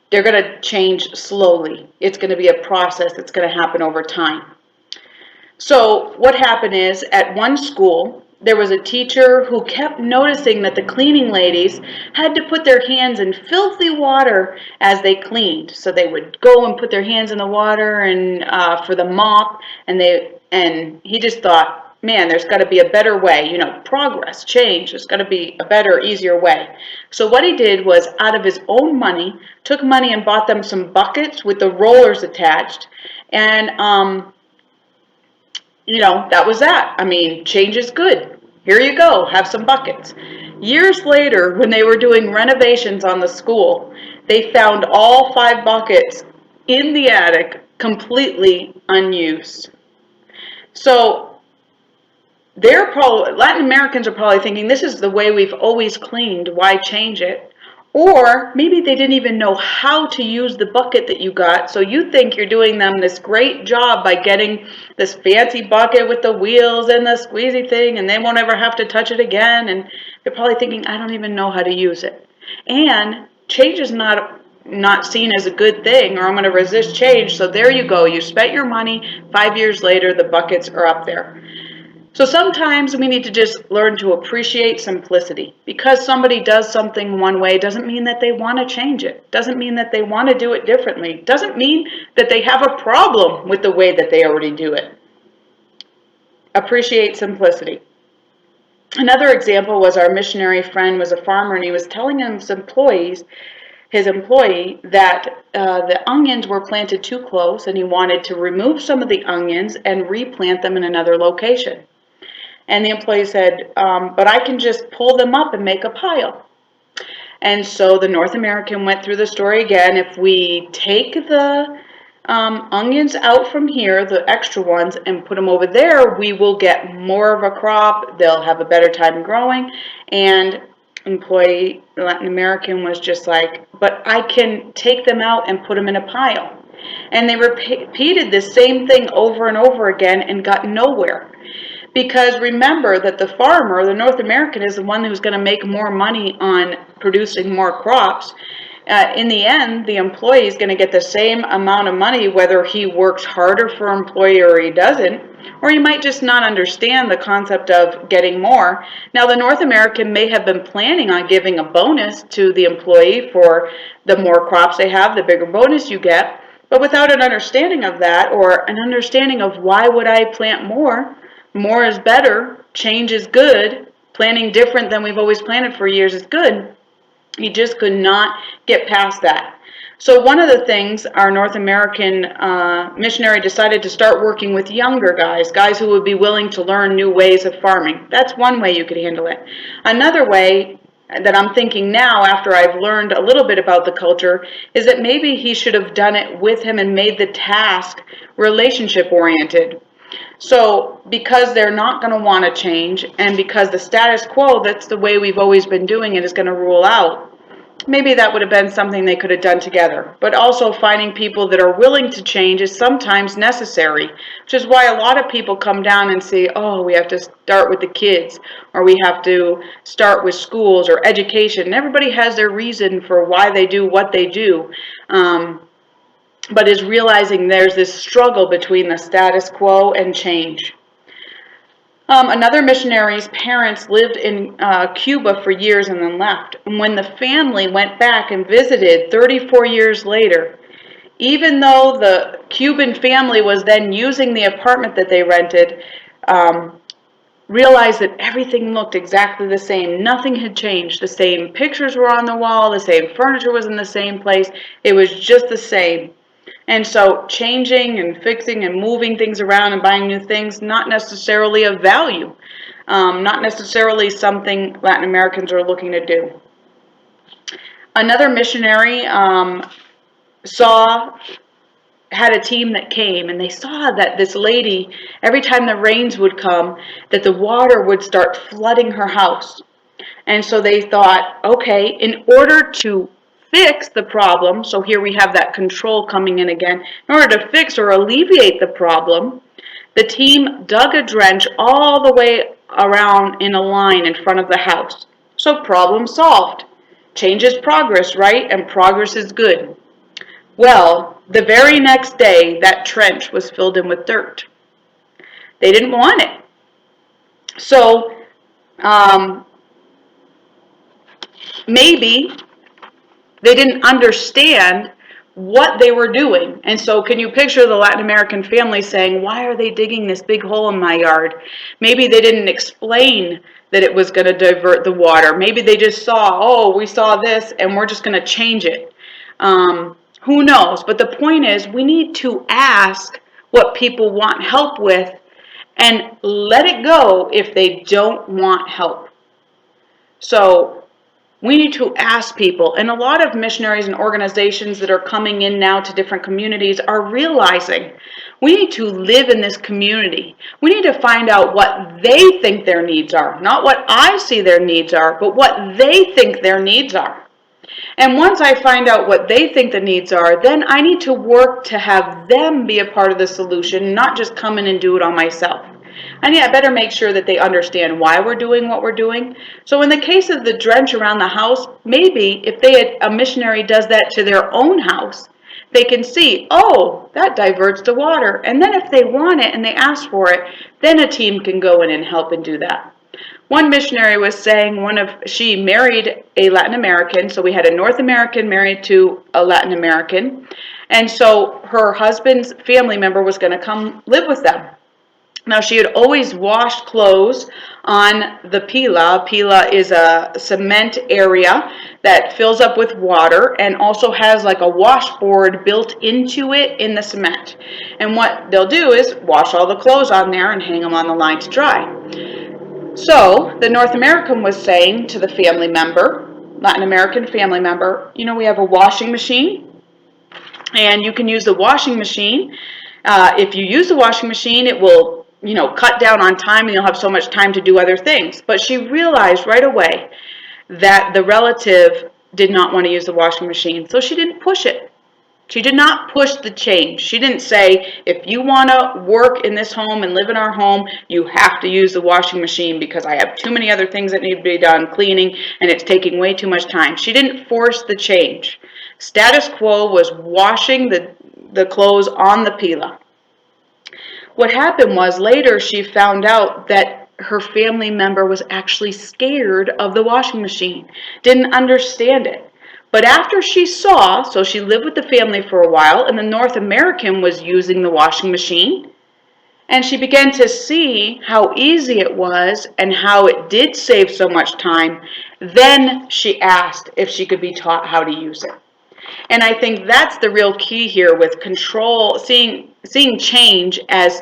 They're going to change slowly. It's going to be a process that's going to happen over time. So what happened is, at one school, there was a teacher who kept noticing that the cleaning ladies had to put their hands in filthy water as they cleaned. So they would go and put their hands in the water and for the mop, and he just thought, man, there's got to be a better way, progress, change. There's got to be a better, easier way. So what he did was, out of his own money, took money and bought them some buckets with the rollers attached, and that was that. I mean, change is good. Here you go, have some buckets. Years later, when they were doing renovations on the school, they found all 5 buckets in the attic completely unused. So Latin Americans are probably thinking, this is the way we've always cleaned, why change it? Or maybe they didn't even know how to use the bucket that you got, so you think you're doing them this great job by getting this fancy bucket with the wheels and the squeezy thing, and they won't ever have to touch it again, and they're probably thinking, I don't even know how to use it. And change is not seen as a good thing, or I'm going to resist change, so there you go. You spent your money, 5 years later, the buckets are up there. So sometimes we need to just learn to appreciate simplicity. Because somebody does something one way doesn't mean that they want to change it. Doesn't mean that they want to do it differently. Doesn't mean that they have a problem with the way that they already do it. Appreciate simplicity. Another example was, our missionary friend was a farmer, and he was telling his employee that the onions were planted too close, and he wanted to remove some of the onions and replant them in another location. And the employee said, but I can just pull them up and make a pile. And so the North American went through the story again. If we take the onions out from here, the extra ones, and put them over there, we will get more of a crop. They'll have a better time growing. And employee, Latin American, was just like, but I can take them out and put them in a pile. And they repeated the same thing over and over again and got nowhere. Because remember that the farmer, the North American, is the one who's going to make more money on producing more crops. In the end, the employee is going to get the same amount of money whether he works harder for an employee or he doesn't. Or you might just not understand the concept of getting more. Now, the North American may have been planning on giving a bonus to the employee for the more crops they have, the bigger bonus you get. But without an understanding of that, or an understanding of why would I plant more is better, change is good, planning different than we've always planted for years is good, he just could not get past that. So one of the things our North American missionary decided to start working with younger guys who would be willing to learn new ways of farming. That's one way you could handle it. Another way that I'm thinking now, after I've learned a little bit about the culture, is that maybe he should have done it with him and made the task relationship oriented. So because they're not going to want to change, and because the status quo, that's the way we've always been doing it, is going to rule out, maybe that would have been something they could have done together. But also finding people that are willing to change is sometimes necessary, which is why a lot of people come down and say, oh, we have to start with the kids, or we have to start with schools or education. And everybody has their reason for why they do what they do. But is realizing there's this struggle between the status quo and change. Another missionary's parents lived in Cuba for years and then left. And when the family went back and visited 34 years later, even though the Cuban family was then using the apartment that they rented, realized that everything looked exactly the same. Nothing had changed. The same pictures were on the wall, the same furniture was in the same place. It was just the same. And so changing and fixing and moving things around and buying new things, not necessarily of value, not necessarily something Latin Americans are looking to do. Another missionary had a team that came, and they saw that this lady, every time the rains would come, that the water would start flooding her house. And so they thought, okay, in order to fix the problem, so here we have that control coming in again, in order to fix or alleviate the problem, the team dug a trench all the way around in a line in front of the house. So problem solved. Change is progress, right? And progress is good. Well, the very next day, that trench was filled in with dirt. They didn't want it. So, maybe they didn't understand what they were doing. And so can you picture the Latin American family saying, why are they digging this big hole in my yard? Maybe they didn't explain that it was going to divert the water. Maybe they just saw, oh, we saw this and we're just going to change it. Who knows? But the point is, we need to ask what people want help with and let it go if they don't want help. So we need to ask people, and a lot of missionaries and organizations that are coming in now to different communities are realizing we need to live in this community. We need to find out what they think their needs are, not what I see their needs are, but what they think their needs are. And once I find out what they think the needs are, then I need to work to have them be a part of the solution, not just come in and do it on myself. I better make sure that they understand why we're doing what we're doing. So in the case of the drench around the house, maybe if a missionary does that to their own house, they can see, oh, that diverts the water. And then if they want it and they ask for it, then a team can go in and help and do that. One missionary was saying she married a Latin American, so we had a North American married to a Latin American, and so her husband's family member was going to come live with them. Now, she had always washed clothes on the pila. Pila is a cement area that fills up with water and also has like a washboard built into it in the cement. And what they'll do is wash all the clothes on there and hang them on the line to dry. So the North American was saying to the family member, Latin American family member, you know, we have a washing machine, and you can use the washing machine. If you use the washing machine, it will, you know, cut down on time and you'll have so much time to do other things. But she realized right away that the relative did not want to use the washing machine, so she didn't push it. She did not push the change. She didn't say, if you want to work in this home and live in our home, you have to use the washing machine because I have too many other things that need to be done, cleaning, and it's taking way too much time. She didn't force the change. Status quo was washing the clothes on the pila. What happened was later she found out that her family member was actually scared of the washing machine, didn't understand it. But after she saw, so she lived with the family for a while, and the North American was using the washing machine, and she began to see how easy it was and how it did save so much time. Then she asked if she could be taught how to use it. And I think that's the real key here with control, seeing change as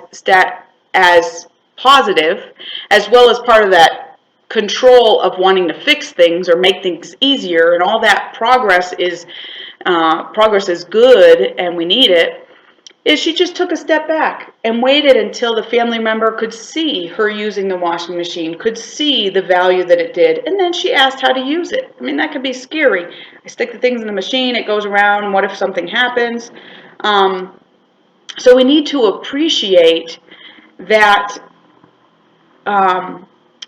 positive, as well as part of that control of wanting to fix things or make things easier, and all that progress is good and we need it. Is she just took a step back and waited until the family member could see her using the washing machine, could see the value that it did, and then she asked how to use it. I mean, that could be scary. I stick the things in the machine, it goes around, and what if something happens? So we need to appreciate that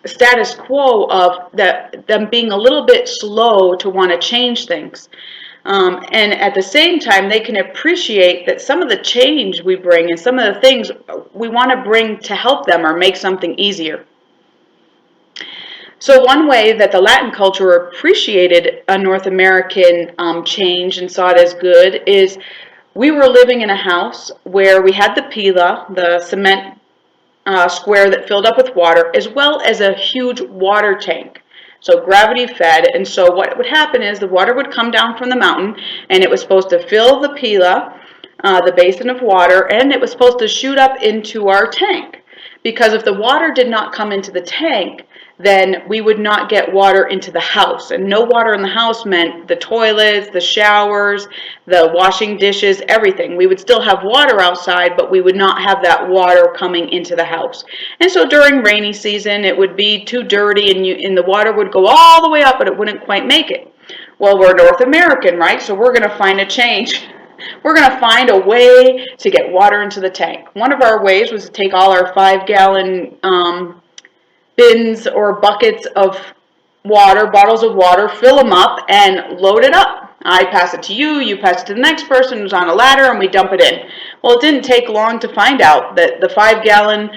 status quo of them being a little bit slow to want to change things. And at the same time, they can appreciate that some of the change we bring and some of the things we want to bring to help them or make something easier. So one way that the Latin culture appreciated a North American change and saw it as good is we were living in a house where we had the pila, the cement square that filled up with water, as well as a huge water tank. So gravity fed, and so what would happen is the water would come down from the mountain, and it was supposed to fill the pila, the basin of water, and it was supposed to shoot up into our tank. Because if the water did not come into the tank, then we would not get water into the house. And no water in the house meant the toilets, the showers, the washing dishes, everything. We would still have water outside, but we would not have that water coming into the house. And so during rainy season, it would be too dirty and the water would go all the way up, but it wouldn't quite make it. Well, we're North American, right? So we're going to find a change. We're going to find a way to get water into the tank. One of our ways was to take all our 5-gallon bins or buckets of water, bottles of water, fill them up and load it up. I pass it to you, you pass it to the next person who's on a ladder, and we dump it in. Well, it didn't take long to find out that the 5-gallon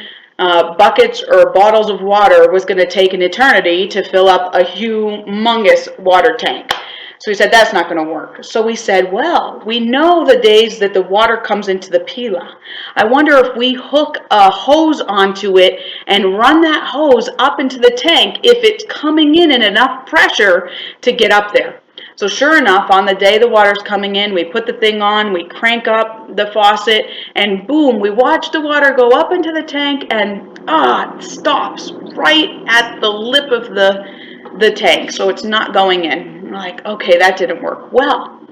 buckets or bottles of water was going to take an eternity to fill up a humongous water tank. So we said, that's not going to work. So we said, well, we know the days that the water comes into the pila. I wonder if we hook a hose onto it and run that hose up into the tank if it's coming in enough pressure to get up there. So sure enough, on the day the water's coming in, we put the thing on, we crank up the faucet, and boom, we watch the water go up into the tank, and it stops right at the lip of the tank, so it's not going in. We're like, okay, that didn't work. Well,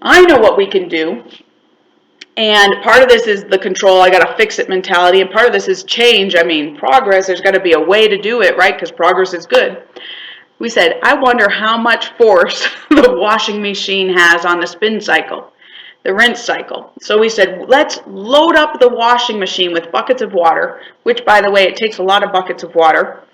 I know what we can do. And part of this is the control, I got to fix it mentality, and part of this is change. I mean, progress, there's got to be a way to do it, right? Because progress is good. We said, I wonder how much force the washing machine has on the spin cycle, the rinse cycle. So we said, let's load up the washing machine with buckets of water, which, by the way, it takes a lot of buckets of water.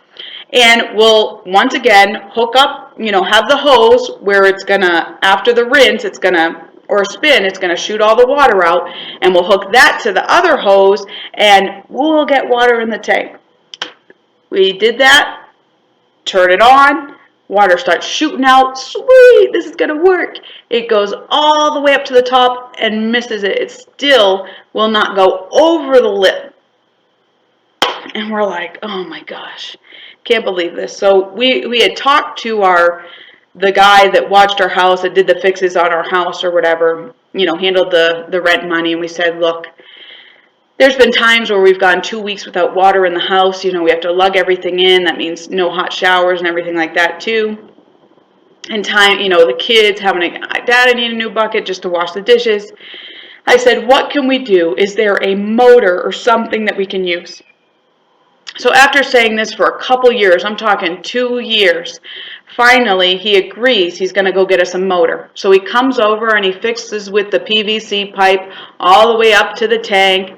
And we'll, once again, hook up, have the hose where it's going to, after the rinse, it's going to, or spin, it's going to shoot all the water out. And we'll hook that to the other hose, and we'll get water in the tank. We did that, turn it on, water starts shooting out. Sweet, this is going to work. It goes all the way up to the top and misses it. It still will not go over the lip. And we're like, oh my gosh, can't believe this. So we had talked to the guy that watched our house, that did the fixes on our house or whatever, handled the rent money, and we said, look, there's been times where we've gone 2 weeks without water in the house. We have to lug everything in. That means no hot showers and everything like that too. And time, the kids having Dad, I need a new bucket just to wash the dishes. I said, what can we do? Is there a motor or something that we can use? So after saying this for a couple years, I'm talking 2 years, finally he agrees he's going to go get us a motor. So he comes over and he fixes with the PVC pipe all the way up to the tank,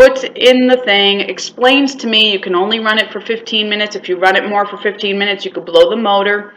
puts in the thing, explains to me you can only run it for 15 minutes. If you run it more for 15 minutes, you could blow the motor.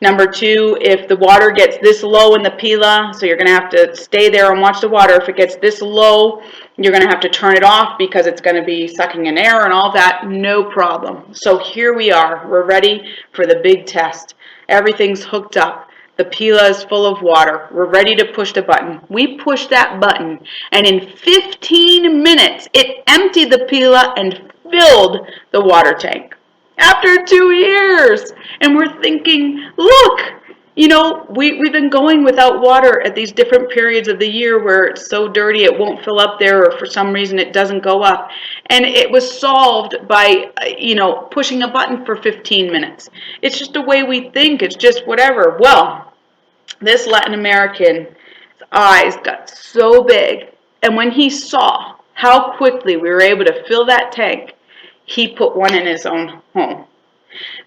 Number two, if the water gets this low in the pila, so you're going to have to stay there and watch the water. If it gets this low, you're going to have to turn it off because it's going to be sucking in air and all that. No problem. So here we are. We're ready for the big test. Everything's hooked up. The pila is full of water. We're ready to push the button. We push that button, and in 15 minutes, it emptied the pila and filled the water tank. After 2 years. And we're thinking, look, you know, we've been going without water at these different periods of the year where it's so dirty it won't fill up there, or for some reason it doesn't go up. And it was solved by, pushing a button for 15 minutes. It's just the way we think. It's just whatever. Well, this Latin American's eyes got so big. And when he saw how quickly we were able to fill that tank, he put one in his own home.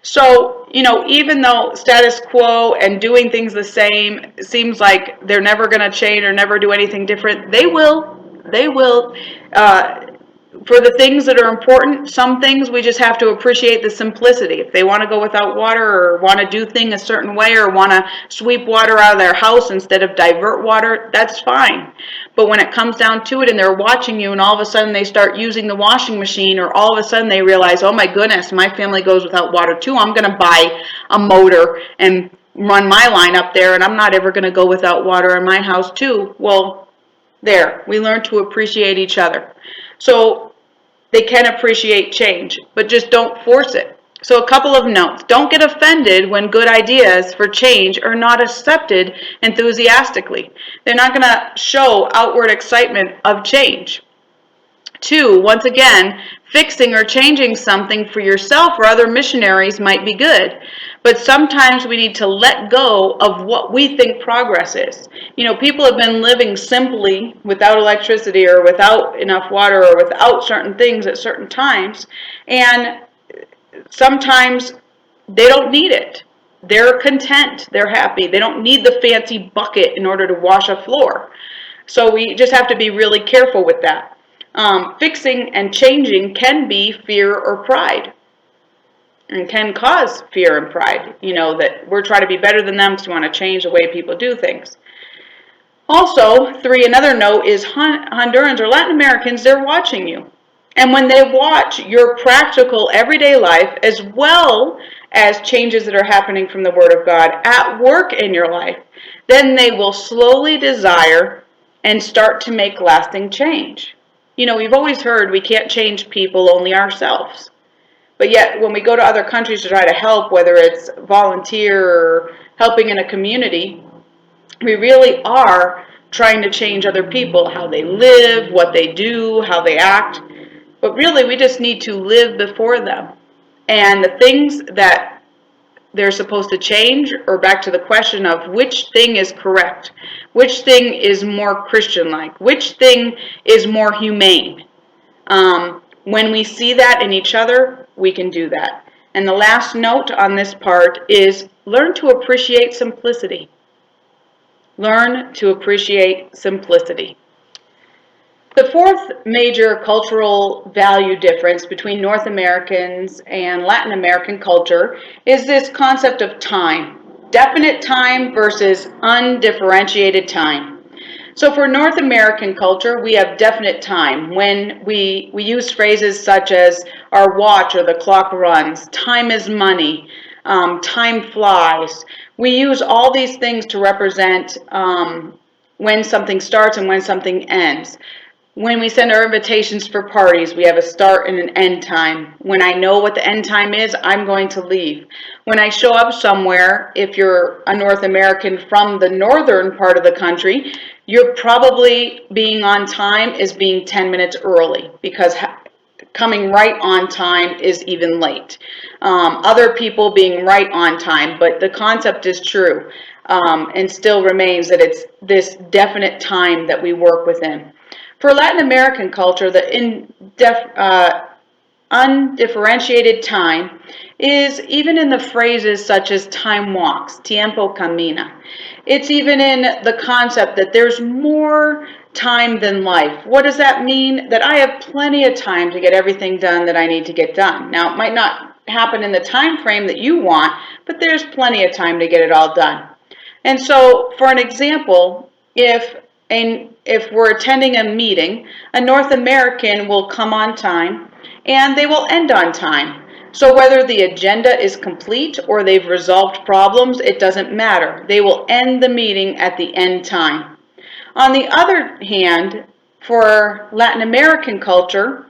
So, even though status quo and doing things the same seems like they're never going to change or never do anything different, they will. They will. For the things that are important, some things we just have to appreciate the simplicity. If they want to go without water, or want to do things a certain way, or want to sweep water out of their house instead of divert water, that's fine. But when it comes down to it and they're watching you and all of a sudden they start using the washing machine, or all of a sudden they realize, oh my goodness, my family goes without water too, I'm going to buy a motor and run my line up there, and I'm not ever going to go without water in my house too. Well, there, we learn to appreciate each other. So they can appreciate change, but just don't force it. So a couple of notes. Don't get offended when good ideas for change are not accepted enthusiastically. They're not going to show outward excitement of change. Two, once again, fixing or changing something for yourself or other missionaries might be good, but sometimes we need to let go of what we think progress is. People have been living simply without electricity or without enough water or without certain things at certain times, and sometimes they don't need it. They're content. They're happy. They don't need the fancy bucket in order to wash a floor. So we just have to be really careful with that. Fixing and changing can be fear or pride, and can cause fear and pride, that we're trying to be better than them because we want to change the way people do things. Also, three, another note is Hondurans or Latin Americans, they're watching you. And when they watch your practical everyday life, as well as changes that are happening from the Word of God at work in your life, then they will slowly desire and start to make lasting change. We've always heard we can't change people, only ourselves. But yet, when we go to other countries to try to help, whether it's volunteer or helping in a community, we really are trying to change other people, how they live, what they do, how they act. But really, we just need to live before them. And the things that they're supposed to change, or back to the question of which thing is correct, which thing is more Christian-like, which thing is more humane. When we see that in each other, we can do that. And the last note on this part is learn to appreciate simplicity. Learn to appreciate simplicity. The fourth major cultural value difference between North Americans and Latin American culture is this concept of time. Definite time versus undifferentiated time. So for North American culture, we have definite time. When we use phrases such as our watch or the clock runs, time is money, time flies. We use all these things to represent when something starts and when something ends. When we send our invitations for parties, we have a start and an end time. When I know what the end time is, I'm going to leave. When I show up somewhere, if you're a North American from the northern part of the country, you're probably being on time is being 10 minutes early, because coming right on time is even late. Other people being right on time, but the concept is true, and still remains that it's this definite time that we work within. For Latin American culture, the undifferentiated time is even in the phrases such as time walks, tiempo camina. It's even in the concept that there's more time than life. What does that mean? That I have plenty of time to get everything done that I need to get done. Now, it might not happen in the time frame that you want, but there's plenty of time to get it all done. And so, for an example, if we're attending a meeting, a North American will come on time and they will end on time. So whether the agenda is complete or they've resolved problems, it doesn't matter. They will end the meeting at the end time. On the other hand, for Latin American culture,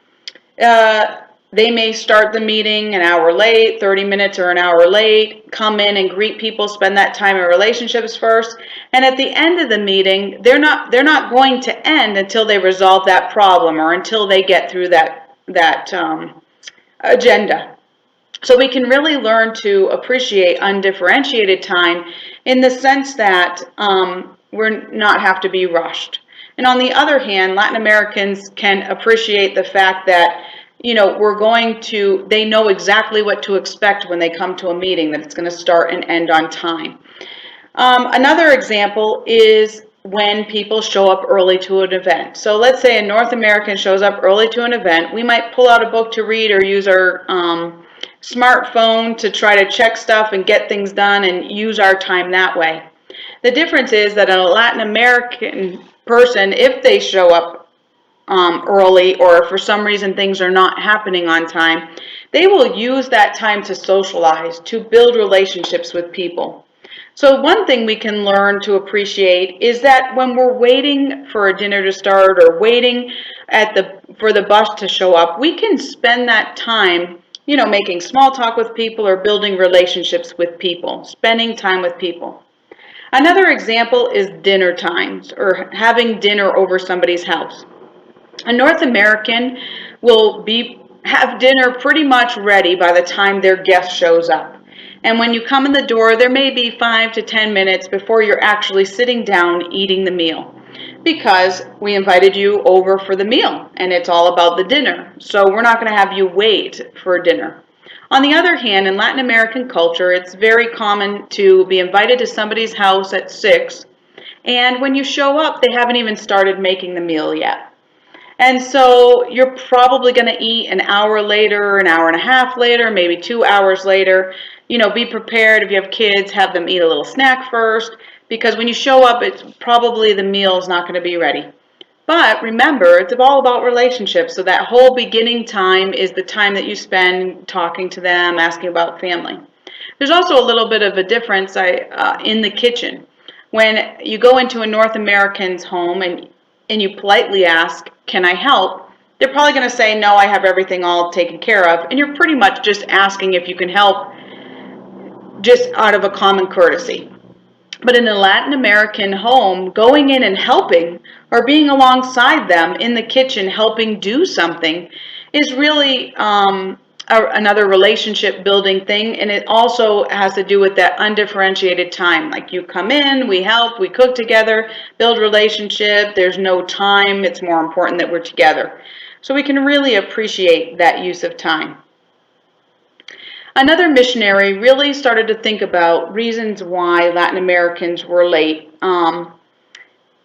they may start the meeting an hour late, 30 minutes or an hour late, come in and greet people, spend that time in relationships first, and at the end of the meeting, they're not going to end until they resolve that problem or until they get through that agenda. So we can really learn to appreciate undifferentiated time in the sense that we're not have to be rushed. And on the other hand, Latin Americans can appreciate the fact that, you know, they know exactly what to expect when they come to a meeting, that it's going to start and end on time. Another example is when people show up early to an event. So let's say a North American shows up early to an event. We might pull out a book to read or use our smartphone to try to check stuff and get things done and use our time that way. The difference is that a Latin American person, if they show up early or for some reason things are not happening on time, they will use that time to socialize, to build relationships with people. So one thing we can learn to appreciate is that when we're waiting for a dinner to start or waiting for the bus to show up, we can spend that time, you know, making small talk with people or building relationships with people, spending time with people. Another example is dinner times or having dinner over somebody's house. A North American will have dinner pretty much ready by the time their guest shows up. And when you come in the door, there may be 5 to 10 minutes before you're actually sitting down eating the meal, because we invited you over for the meal and it's all about the dinner. So we're not going to have you wait for dinner. On the other hand, in Latin American culture, it's very common to be invited to somebody's house at 6, and when you show up, they haven't even started making the meal yet. And so you're probably going to eat an hour later, an hour and a half later, maybe 2 hours later. You know, be prepared. If you have kids, have them eat a little snack first, because when you show up, it's probably the meal's not going to be ready. But remember, it's all about relationships. So that whole beginning time is the time that you spend talking to them, asking about family. There's also a little bit of a difference in the kitchen. When you go into a North American's home and you politely ask, "Can I help?" they're probably going to say, "No, I have everything all taken care of." And you're pretty much just asking if you can help just out of a common courtesy. But in a Latin American home, going in and helping or being alongside them in the kitchen helping do something is really another relationship building thing, and it also has to do with that undifferentiated time. Like, you come in, we help, we cook together, build relationship, there's no time, it's more important that we're together. So we can really appreciate that use of time. Another missionary really started to think about reasons why Latin Americans were late.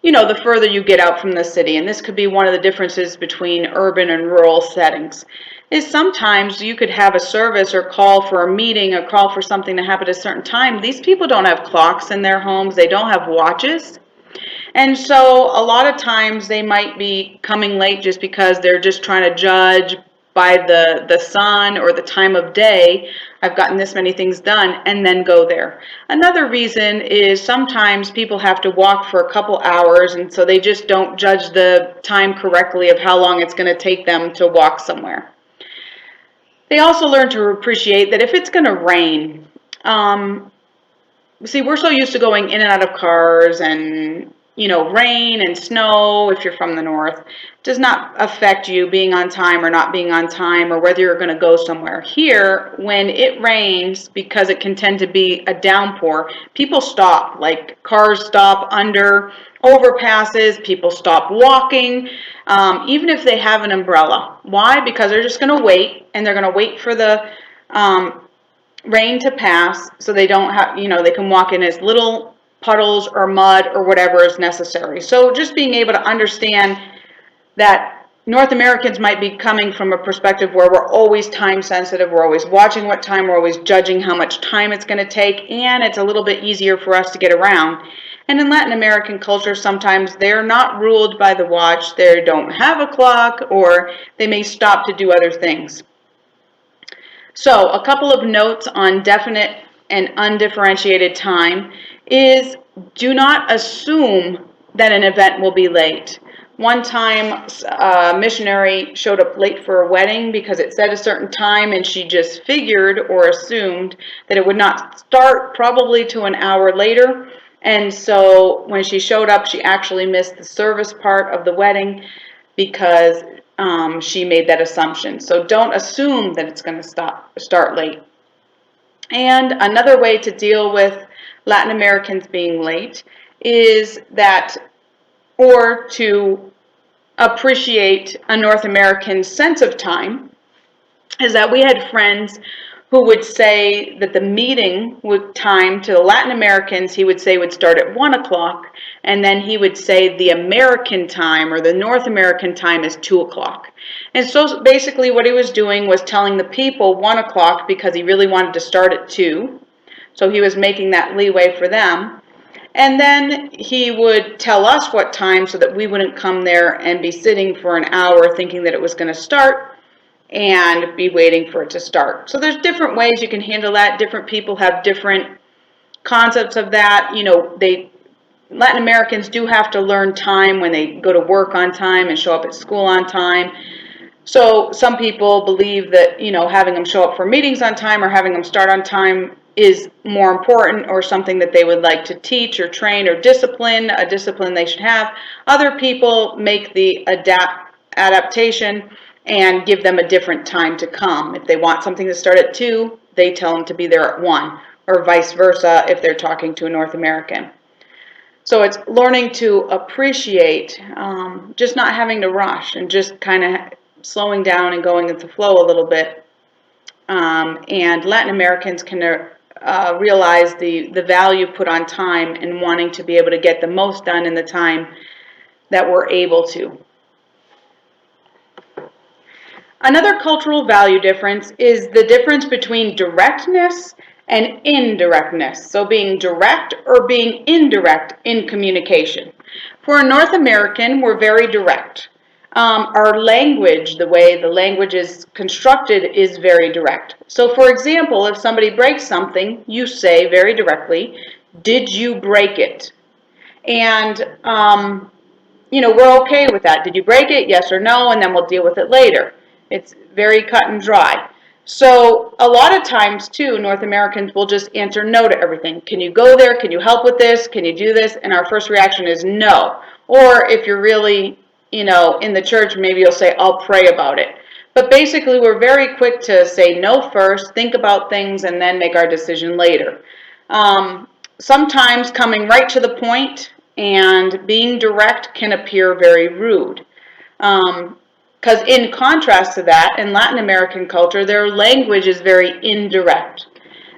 You know, the further you get out from the city, and this could be one of the differences between urban and rural settings, is sometimes you could have a service or call for a meeting or call for something to happen at a certain time. These people don't have clocks in their homes, they don't have watches. And so a lot of times they might be coming late just because they're just trying to judge by the sun or the time of day. I've gotten this many things done, and then go there. Another reason is sometimes people have to walk for a couple hours, and so they just don't judge the time correctly of how long it's going to take them to walk somewhere. They also learn to appreciate that if it's going to rain, see, we're so used to going in and out of cars, and, you know, rain and snow, if you're from the north, does not affect you being on time or not being on time, or whether you're going to go somewhere. Here, when it rains, because it can tend to be a downpour, people stop. Like, cars stop under overpasses, people stop walking, even if they have an umbrella. Why? Because they're just going to wait, and they're going to wait for the rain to pass, so they don't have, you know, they can walk in as little puddles or mud or whatever is necessary. So just being able to understand that North Americans might be coming from a perspective where we're always time sensitive, we're always watching what time, we're always judging how much time it's going to take, and it's a little bit easier for us to get around. And in Latin American culture, sometimes they're not ruled by the watch, they don't have a clock, or they may stop to do other things. So a couple of notes on definite and undifferentiated time is do not assume that an event will be late. One time, a missionary showed up late for a wedding because it said a certain time, and she just figured or assumed that it would not start probably to an hour later. And so when she showed up, she actually missed the service part of the wedding because she made that assumption. So don't assume that it's going to start late. And another way to deal with Latin Americans being late is that, or to appreciate a North American sense of time, is that we had friends who would say that the meeting with time to the Latin Americans, he would say would start at 1 o'clock, and then he would say the American time or the North American time is 2 o'clock. And so basically what he was doing was telling the people 1 o'clock because he really wanted to start at 2. So he was making that leeway for them. And then he would tell us what time so that we wouldn't come there and be sitting for an hour thinking that it was going to start and be waiting for it to start. So there's different ways you can handle that. Different people have different concepts of that. You know, Latin Americans do have to learn time when they go to work on time and show up at school on time. So some people believe that, you know, having them show up for meetings on time or having them start on time is more important or something that they would like to teach or train or discipline, a discipline they should have. Other people make the adaptation and give them a different time to come. If they want something to start at 2, they tell them to be there at 1, or vice versa if they're talking to a North American. So it's learning to appreciate just not having to rush and just kind of slowing down and going with the flow a little bit. And Latin Americans can realize the value put on time and wanting to be able to get the most done in the time that we're able to. Another cultural value difference is the difference between directness and indirectness. So being direct or being indirect in communication. For a North American, we're very direct. Our language, the way the language is constructed, is very direct. So for example, if somebody breaks something, you say very directly, "Did you break it?" And you know, we're okay with that. Did you break it? Yes or no, and then we'll deal with it later. It's very cut and dry. So a lot of times, too, North Americans will just answer no to everything. Can you go there? Can you help with this? Can you do this? And our first reaction is no. Or if you're really, you know, in the church, maybe you'll say, I'll pray about it. But basically, we're very quick to say no first, think about things, and then make our decision later. Sometimes coming right to the point and being direct can appear very rude. Because in contrast to that, in Latin American culture, their language is very indirect.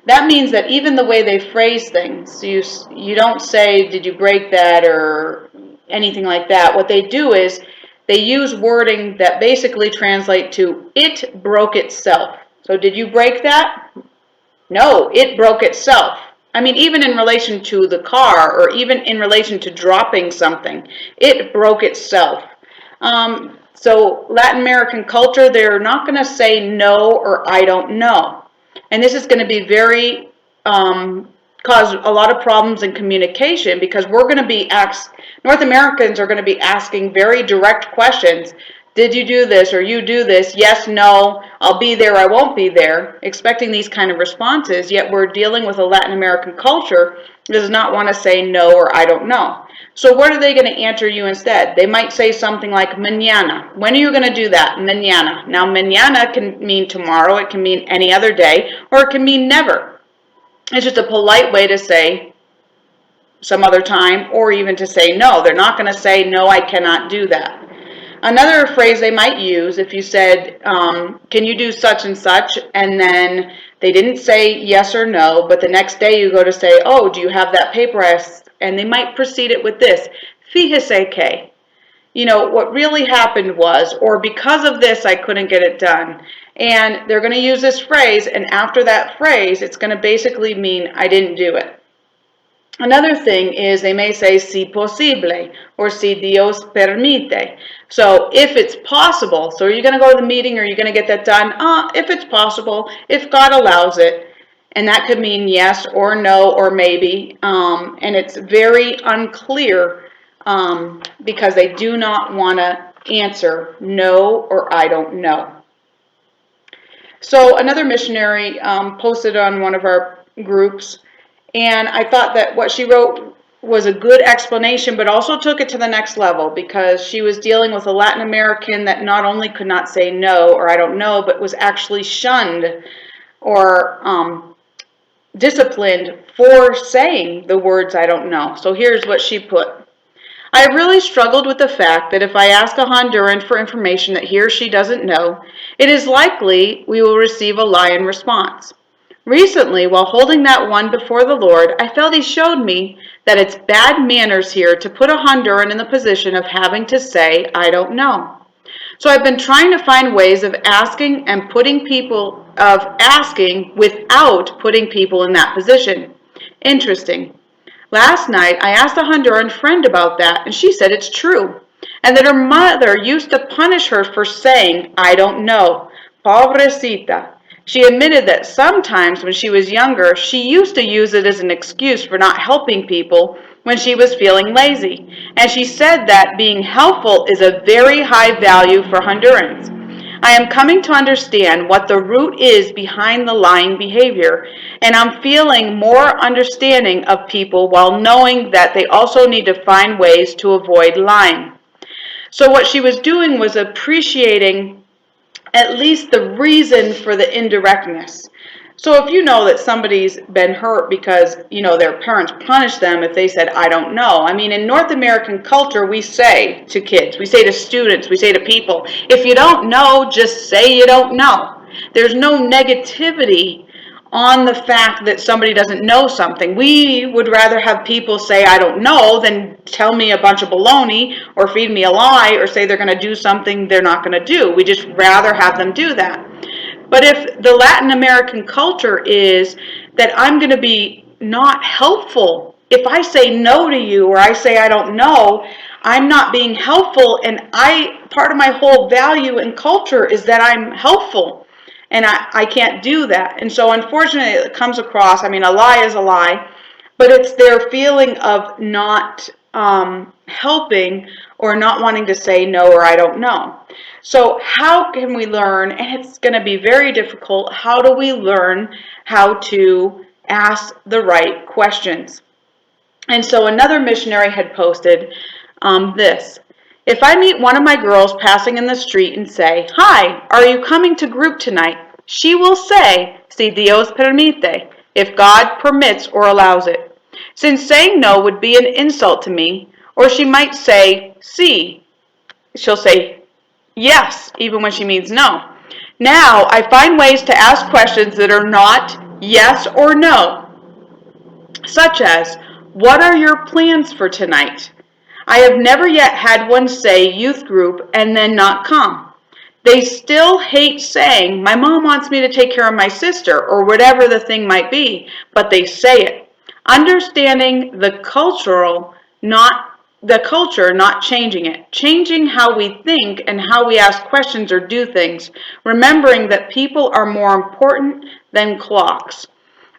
That means that even the way they phrase things, you don't say, "Did you break that?" or anything like that. What they do is they use wording that basically translate to, "It broke itself." So did you break that? No, it broke itself. I mean, even in relation to the car or even in relation to dropping something, it broke itself. So Latin American culture, they're not going to say no or I don't know. And this is going to be very, cause a lot of problems in communication because we're going to be North Americans are going to be asking very direct questions. Did you do this or you do this? Yes, no, I'll be there, I won't be there, expecting these kind of responses, yet we're dealing with a Latin American culture that does not want to say no or I don't know. So what are they going to answer you instead? They might say something like mañana. When are you going to do that? Mañana. Now mañana can mean tomorrow, it can mean any other day, or it can mean never. It's just a polite way to say some other time, or even to say no. They're not going to say, no, I cannot do that. Another phrase they might use, if you said, can you do such and such, and then they didn't say yes or no, but the next day you go to say, oh, do you have that paper and they might precede it with this, fíjese que. What really happened was, or because of this, I couldn't get it done. And they're going to use this phrase, and after that phrase, it's going to basically mean I didn't do it. Another thing is they may say si posible or si Dios permite. So if it's possible, so are you going to go to the meeting or are you going to get that done? If it's possible, if God allows it. And that could mean yes or no or maybe. And it's very unclear because they do not want to answer no or I don't know. So another missionary posted on one of our groups, and I thought that what she wrote was a good explanation, but also took it to the next level because she was dealing with a Latin American that not only could not say no or I don't know, but was actually shunned or disciplined for saying the words I don't know. So here's what she put. I have really struggled with the fact that if I ask a Honduran for information that he or she doesn't know, it is likely we will receive a lie in response. Recently, while holding that one before the Lord, I felt He showed me that it's bad manners here to put a Honduran in the position of having to say, I don't know. So I've been trying to find ways of asking without putting people in that position. Interesting. Last night, I asked a Honduran friend about that, and she said it's true, and that her mother used to punish her for saying, I don't know. Pobrecita. She admitted that sometimes when she was younger, she used to use it as an excuse for not helping people when she was feeling lazy. And she said that being helpful is a very high value for Hondurans. I am coming to understand what the root is behind the lying behavior, and I'm feeling more understanding of people while knowing that they also need to find ways to avoid lying. So what she was doing was appreciating at least the reason for the indirectness. So if you know that somebody's been hurt because, their parents punished them if they said, I don't know. I mean, in North American culture, we say to kids, we say to students, we say to people, if you don't know, just say you don't know. There's no negativity on the fact that somebody doesn't know something. We would rather have people say, I don't know, than tell me a bunch of baloney or feed me a lie or say they're going to do something they're not going to do. We just rather have them do that. But if the Latin American culture is that I'm going to be not helpful, if I say no to you or I say I don't know, I'm not being helpful, and part of my whole value and culture is that I'm helpful. And I can't do that. And so unfortunately it comes across, a lie is a lie, but it's their feeling of not helping or not wanting to say no or I don't know. So how can we learn, and it's going to be very difficult, how do we learn how to ask the right questions? And so another missionary had posted this. If I meet one of my girls passing in the street and say, hi, are you coming to group tonight? She will say, si Dios permite, if God permits or allows it. Since saying no would be an insult to me, or she might say, si. She'll say yes, even when she means no. Now, I find ways to ask questions that are not yes or no, such as, what are your plans for tonight? I have never yet had one say youth group and then not come. They still hate saying, my mom wants me to take care of my sister, or whatever the thing might be, but they say it. Understanding the culture, not changing it. Changing how we think and how we ask questions or do things. Remembering that people are more important than clocks.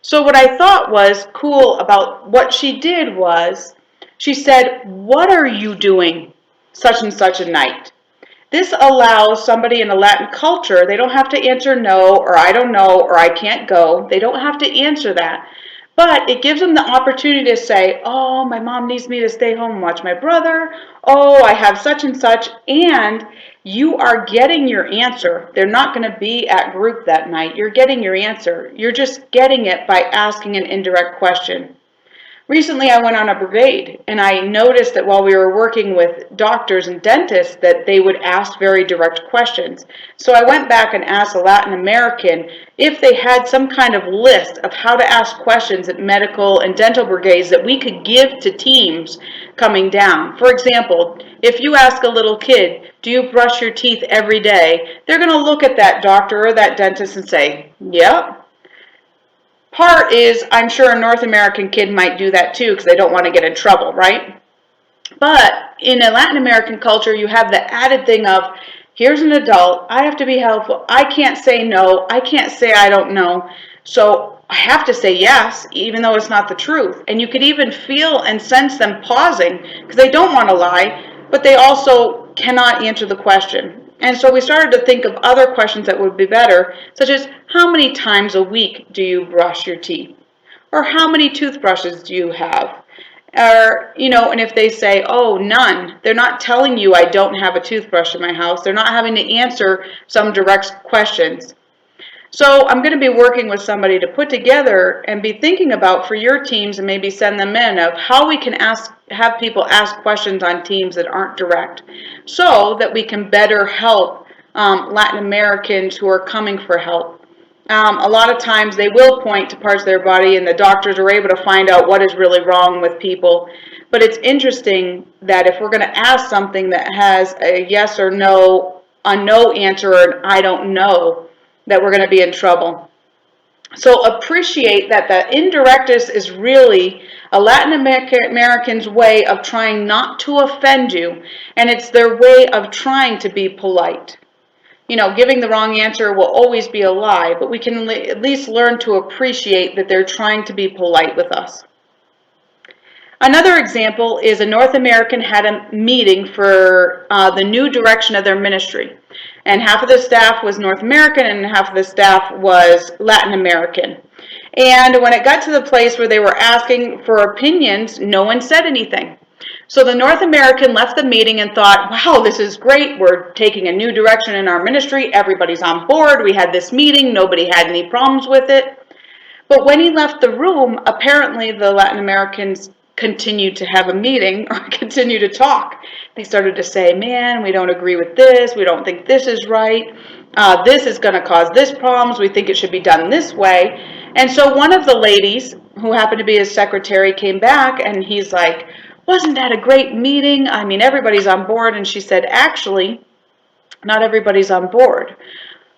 So what I thought was cool about what she did was, she said, what are you doing such and such a night? This allows somebody in a Latin culture, they don't have to answer no or I don't know or I can't go. They don't have to answer that. But it gives them the opportunity to say, oh, my mom needs me to stay home and watch my brother. Oh, I have such and such. And you are getting your answer. They're not going to be at group that night. You're getting your answer. You're just getting it by asking an indirect question. Recently, I went on a brigade, and I noticed that while we were working with doctors and dentists, that they would ask very direct questions. So I went back and asked a Latin American if they had some kind of list of how to ask questions at medical and dental brigades that we could give to teams coming down. For example, if you ask a little kid, do you brush your teeth every day? They're going to look at that doctor or that dentist and say, yep. Part is, I'm sure a North American kid might do that too because they don't want to get in trouble, right? But in a Latin American culture, you have the added thing of, here's an adult, I have to be helpful, I can't say no, I can't say I don't know, so I have to say yes, even though it's not the truth. And you could even feel and sense them pausing because they don't want to lie, but they also cannot answer the question. And so we started to think of other questions that would be better, such as, how many times a week do you brush your teeth? Or how many toothbrushes do you have? Or, and if they say, oh, none, they're not telling you I don't have a toothbrush in my house. They're not having to answer some direct questions. So I'm going to be working with somebody to put together and be thinking about for your teams and maybe send them in of how we can have people ask questions on teams that aren't direct so that we can better help Latin Americans who are coming for help. A lot of times they will point to parts of their body and the doctors are able to find out what is really wrong with people. But it's interesting that if we're going to ask something that has a yes or no, a no answer or an I don't know, that we're going to be in trouble. So appreciate that the indirectness is really a Latin American's way of trying not to offend you, and it's their way of trying to be polite. Giving the wrong answer will always be a lie, but we can at least learn to appreciate that they're trying to be polite with us. Another example is a North American had a meeting for the new direction of their ministry. And half of the staff was North American and half of the staff was Latin American. And when it got to the place where they were asking for opinions, no one said anything. So the North American left the meeting and thought, wow, this is great. We're taking a new direction in our ministry. Everybody's on board. We had this meeting. Nobody had any problems with it. But when he left the room, apparently the Latin Americans continued to have a meeting or continue to talk. They started to say, man, we don't agree with this. We don't think this is right. This is going to cause this problems. We think it should be done this way. And so one of the ladies, who happened to be his secretary, came back and he's like, wasn't that a great meeting? I mean, everybody's on board. And she said, actually, not everybody's on board.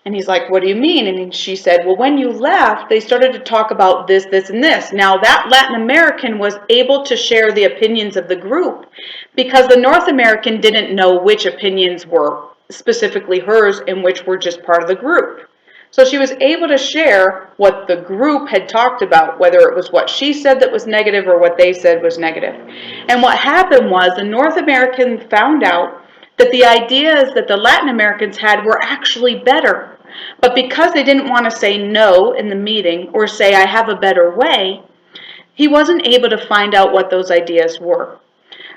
And he's like, what do you mean? And she said, well, when you left, they started to talk about this, this, and this. Now, that Latin American was able to share the opinions of the group because the North American didn't know which opinions were specifically hers and which were just part of the group. So she was able to share what the group had talked about, whether it was what she said that was negative or what they said was negative. And what happened was the North American found out that the ideas that the Latin Americans had were actually better. But because they didn't want to say no in the meeting or say, I have a better way, he wasn't able to find out what those ideas were.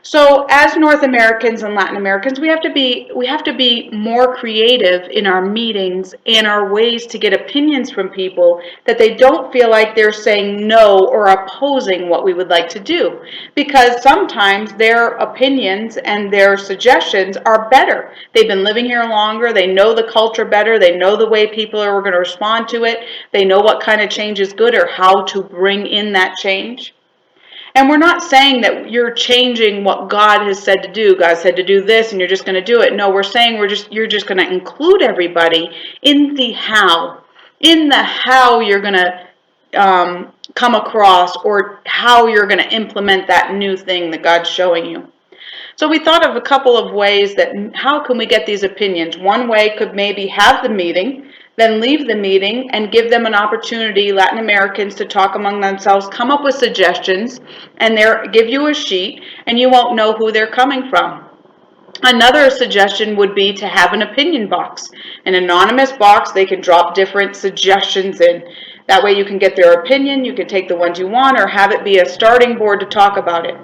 So as North Americans and Latin Americans, we have to be more creative in our meetings and our ways to get opinions from people that they don't feel like they're saying no or opposing what we would like to do. Because sometimes their opinions and their suggestions are better. They've been living here longer, they know the culture better, they know the way people are going to respond to it, they know what kind of change is good or how to bring in that change. And we're not saying that you're changing what God has said to do. God said to do this and you're just going to do it. No, we're saying you're just going to include everybody in the how. In the how you're going to come across or how you're going to implement that new thing that God's showing you. So we thought of a couple of ways that how can we get these opinions. One way could maybe have the meeting, then leave the meeting and give them an opportunity, Latin Americans, to talk among themselves, come up with suggestions, and give you a sheet, and you won't know who they're coming from. Another suggestion would be to have an opinion box, an anonymous box they can drop different suggestions in. That way you can get their opinion, you can take the ones you want, or have it be a starting board to talk about it.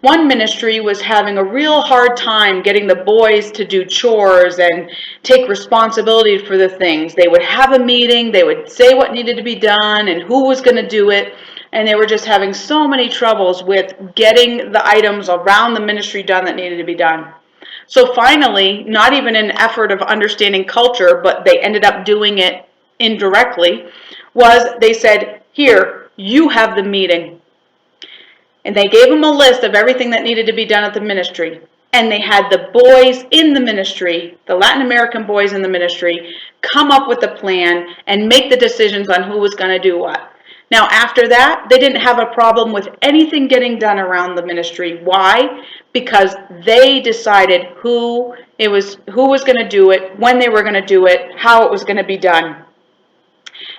One ministry was having a real hard time getting the boys to do chores and take responsibility for the things. They would have a meeting, they would say what needed to be done and who was going to do it, and they were just having so many troubles with getting the items around the ministry done that needed to be done. So finally, not even an effort of understanding culture, but they ended up doing it indirectly, was they said, here, you have the meeting. And they gave them a list of everything that needed to be done at the ministry. And they had the boys in the ministry, the Latin American boys in the ministry, come up with a plan and make the decisions on who was going to do what. Now, after that, they didn't have a problem with anything getting done around the ministry. Why? Because they decided who was going to do it, when they were going to do it, how it was going to be done.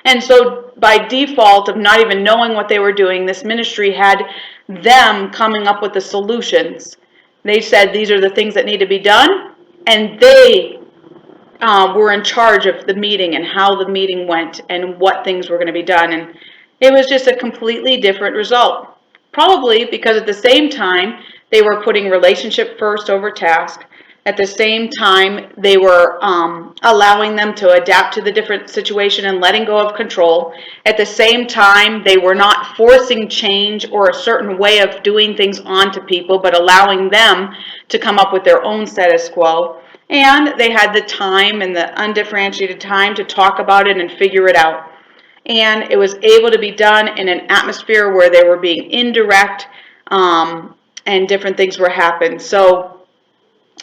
And so by default of not even knowing what they were doing, this ministry had them coming up with the solutions. They said these are the things that need to be done, and they were in charge of the meeting and how the meeting went and what things were going to be done. And it was just a completely different result. Probably because at the same time, they were putting relationship first over task. At the same time, they were allowing them to adapt to the different situation and letting go of control. At the same time, they were not forcing change or a certain way of doing things onto people, but allowing them to come up with their own status quo. And they had the time and the undifferentiated time to talk about it and figure it out. And it was able to be done in an atmosphere where they were being indirect and different things were happening. So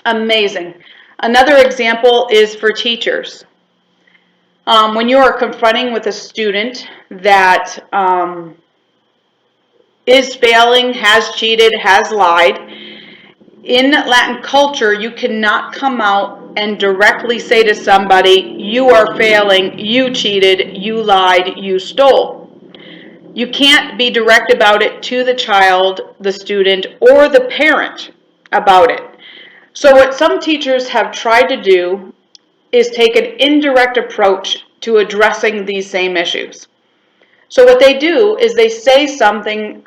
amazing. Another example is for teachers. When you are confronting with a student that is failing, has cheated, has lied, in Latin culture, you cannot come out and directly say to somebody, you are failing, you cheated, you lied, you stole. You can't be direct about it to the child, the student, or the parent about it. So what some teachers have tried to do is take an indirect approach to addressing these same issues. So what they do is they say something,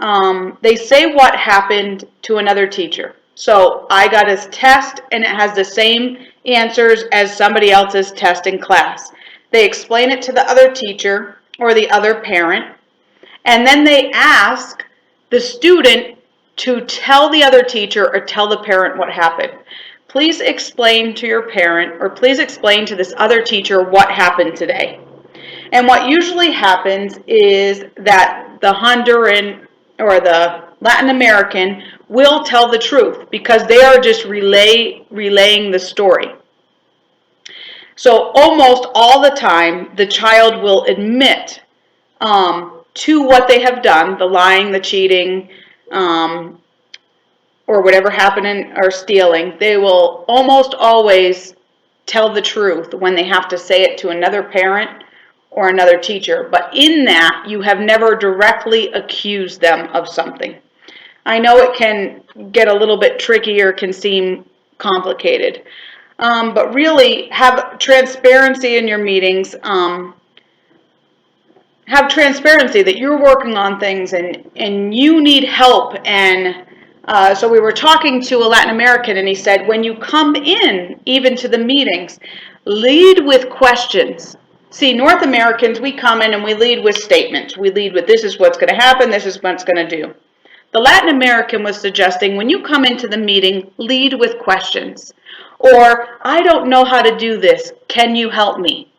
they say what happened to another teacher. So I got his test and it has the same answers as somebody else's test in class. They explain it to the other teacher or the other parent, and then they ask the student to tell the other teacher or tell the parent what happened. Please explain to your parent or please explain to this other teacher what happened today. And what usually happens is that the Honduran or the Latin American will tell the truth because they are just relaying the story. So almost all the time, the child will admit to what they have done, the lying, the cheating, or whatever happened or stealing. They will almost always tell the truth when they have to say it to another parent or another teacher. But in that, you have never directly accused them of something. I know it can get a little bit tricky or can seem complicated. But really, have transparency in your meetings. Have transparency that you're working on things and you need help. And so we were talking to a Latin American, and he said, when you come in, even to the meetings, lead with questions. See, North Americans, we come in and we lead with statements. We lead with, this is what's going to happen, this is what it's going to do. The Latin American was suggesting, when you come into the meeting, lead with questions. Or, I don't know how to do this, can you help me?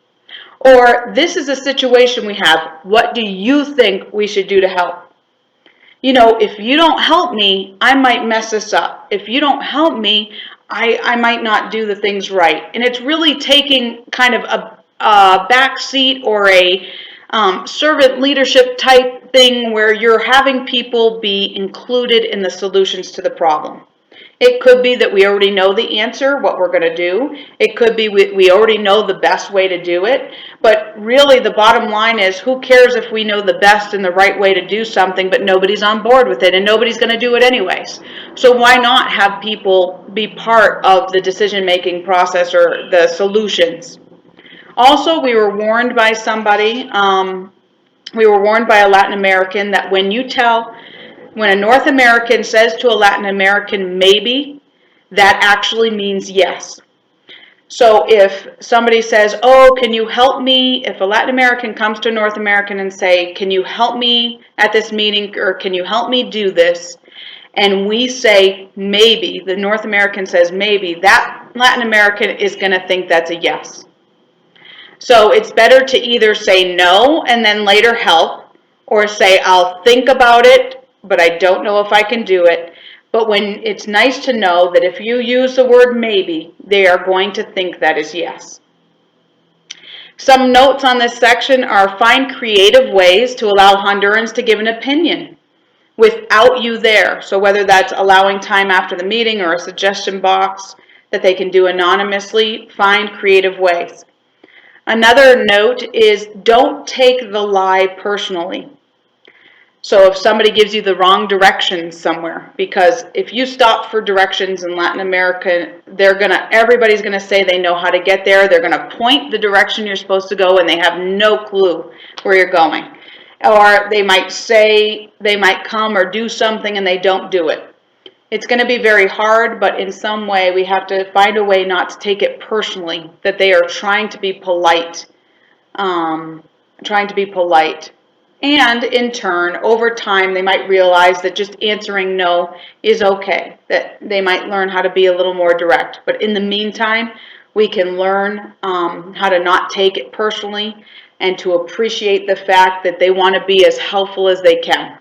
Or, this is a situation we have, what do you think we should do to help? You know, if you don't help me, I might mess this up. If you don't help me, I might not do the things right. And it's really taking kind of a back seat or a servant leadership type thing where you're having people be included in the solutions to the problem. It could be that we already know the answer, what we're going to do. It could be we already know the best way to do it. But really the bottom line is, who cares if we know the best and the right way to do something, but nobody's on board with it and nobody's going to do it anyways. So why not have people be part of the decision-making process or the solutions? Also, we were warned by somebody, we were warned by a Latin American that when a North American says to a Latin American maybe, that actually means yes. So if somebody says, oh, can you help me? If a Latin American comes to a North American and say, can you help me at this meeting, or can you help me do this? And we say maybe, the North American says maybe, that Latin American is going to think that's a yes. So it's better to either say no and then later help, or say I'll think about it, but I don't know if I can do it. But when it's nice to know that if you use the word maybe, they are going to think that is yes. Some notes on this section are: find creative ways to allow Hondurans to give an opinion without you there. So whether that's allowing time after the meeting or a suggestion box that they can do anonymously, find creative ways. Another note is don't take the lie personally. So if somebody gives you the wrong directions somewhere, because if you stop for directions in Latin America, everybody's gonna say they know how to get there. They're gonna point the direction you're supposed to go, and they have no clue where you're going. Or they might come or do something and they don't do it. It's going to be very hard, but in some way we have to find a way not to take it personally, that they are trying to be polite. And in turn, over time, they might realize that just answering no is okay, that they might learn how to be a little more direct. But in the meantime, we can learn how to not take it personally and to appreciate the fact that they want to be as helpful as they can.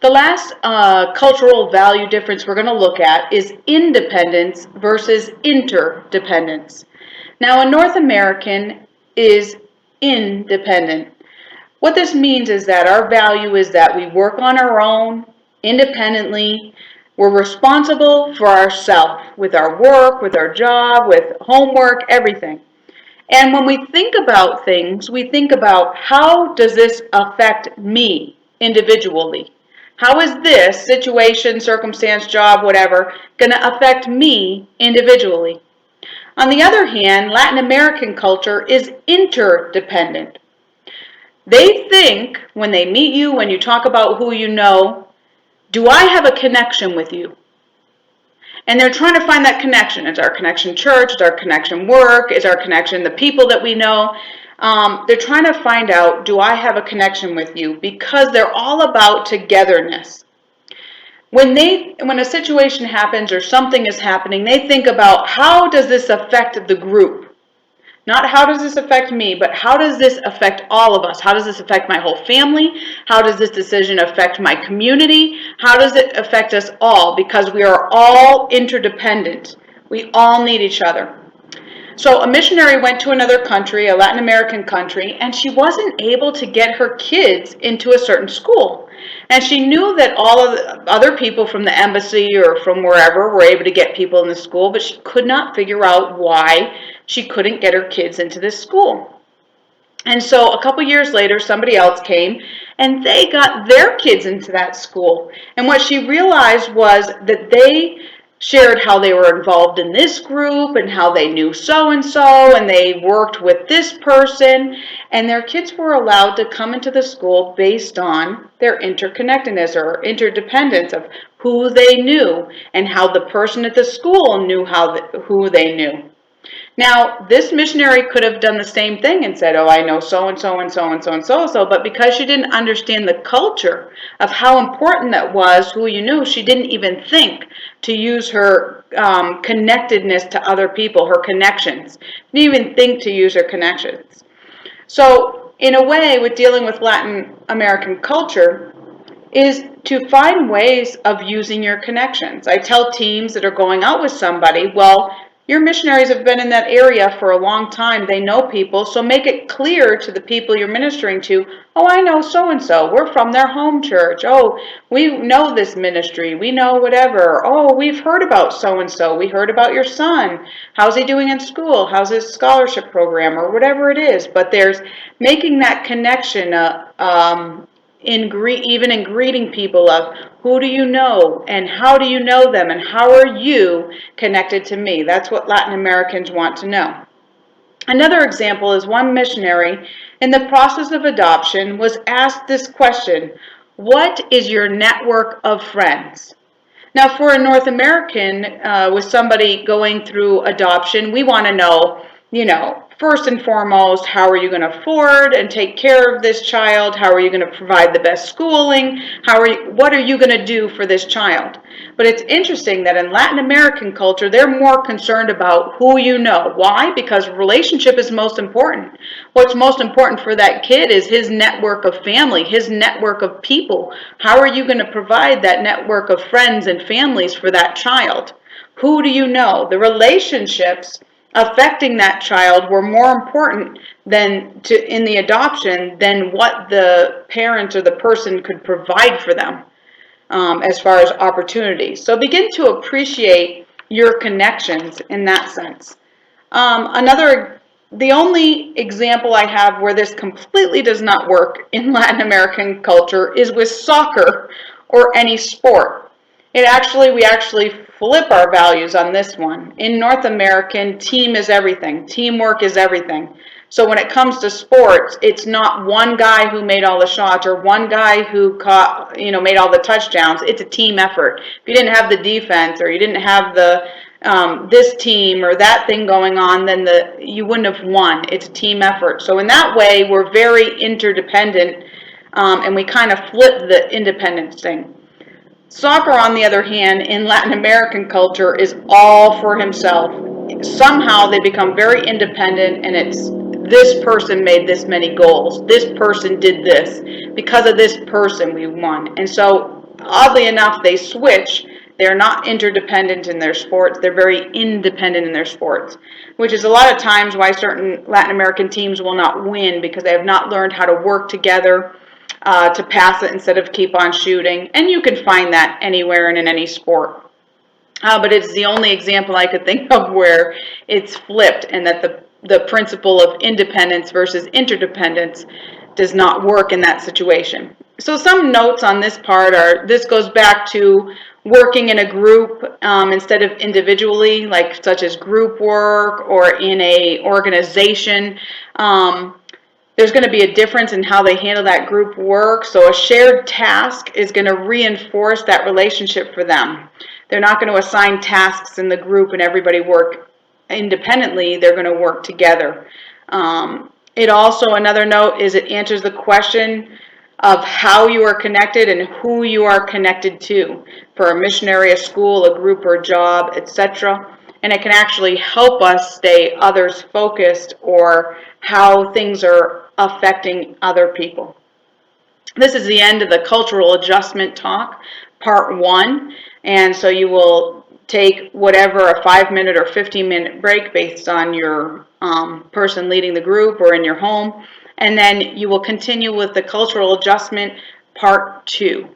The last cultural value difference we're going to look at is independence versus interdependence. Now, a North American is independent. What this means is that our value is that we work on our own, independently. We're responsible for ourselves with our work, with our job, with homework, everything. And when we think about things, we think about, how does this affect me individually? How is this situation, circumstance, job, whatever, going to affect me individually? On the other hand, Latin American culture is interdependent. They think, when they meet you, when you talk about who you know, do I have a connection with you? And they're trying to find that connection. Is our connection church? Is our connection work? Is our connection the people that we know? They're trying to find out, do I have a connection with you? Because they're all about togetherness. When a situation happens or something is happening, they think about, how does this affect the group? Not how does this affect me, but how does this affect all of us? How does this affect my whole family? How does this decision affect my community? How does it affect us all? Because we are all interdependent. We all need each other. So a missionary went to another country, a Latin American country, and she wasn't able to get her kids into a certain school. And she knew that all of the other people from the embassy or from wherever were able to get people in the school, but she could not figure out why she couldn't get her kids into this school. And so a couple years later, somebody else came and they got their kids into that school. And what she realized was that they shared how they were involved in this group and how they knew so-and-so and they worked with this person, and their kids were allowed to come into the school based on their interconnectedness or interdependence of who they knew and how the person at the school knew who they knew. Now, this missionary could have done the same thing and said, oh, I know so-and-so and so-and-so and so-and-so, but because she didn't understand the culture of how important that was, who you knew, she didn't even think to use her connectedness to other people, her connections. Didn't even think to use her connections. So, in a way, with dealing with Latin American culture, is to find ways of using your connections. I tell teams that are going out with somebody, well, your missionaries have been in that area for a long time. They know people, so make it clear to the people you're ministering to, oh, I know so-and-so. We're from their home church. Oh, we know this ministry. We know whatever. Oh, we've heard about so-and-so. We heard about your son. How's he doing in school? How's his scholarship program or whatever it is? But there's making that connection even in greeting people of, who do you know and how do you know them and how are you connected to me? That's what Latin Americans want to know. Another example is one missionary in the process of adoption was asked this question: what is your network of friends? Now, for a North American, with somebody going through adoption, we want to know, first and foremost, how are you going to afford and take care of this child? How are you going to provide the best schooling? What are you going to do for this child? But it's interesting that in Latin American culture, they're more concerned about who you know. Why? Because relationship is most important. What's most important for that kid is his network of family, his network of people. How are you going to provide that network of friends and families for that child? Who do you know? The relationships affecting that child were more important in the adoption than what the parent or the person could provide for them, as far as opportunities. So begin to appreciate your connections in that sense. The only example I have where this completely does not work in Latin American culture is with soccer or any sport. We actually flip our values on this one. In North American, team is everything. Teamwork is everything. So when it comes to sports, it's not one guy who made all the shots or one guy who made all the touchdowns. It's a team effort. If you didn't have the defense or you didn't have this team or that thing going on, then you wouldn't have won. It's a team effort. So in that way, we're very interdependent, and we kind of flip the independence thing. Soccer, on the other hand, in Latin American culture is all for himself. Somehow they become very independent, and it's this person made this many goals. This person did this. Because of this person, we won. And so, oddly enough, they switch. They're not interdependent in their sports. They're very independent in their sports, which is a lot of times why certain Latin American teams will not win, because they have not learned how to work together, to pass it instead of keep on shooting. And you can find that anywhere and in any sport. But it's the only example I could think of where it's flipped, and that the principle of independence versus interdependence does not work in that situation. So some notes on this part are, this goes back to working in a group, instead of individually, like such as group work or in a organization. There's going to be a difference in how they handle that group work. So a shared task is going to reinforce that relationship for them. They're not going to assign tasks in the group and everybody work independently. They're going to work together. It also, another note is, it answers the question of how you are connected and who you are connected to, for a missionary, a school, a group, or a job, etc. And it can actually help us stay others focused, or how things are affecting other people. This is the end of the cultural adjustment talk, part 1. And so you will take whatever, a 5-minute or 15-minute break based on your person leading the group or in your home. And then you will continue with the cultural adjustment part 2.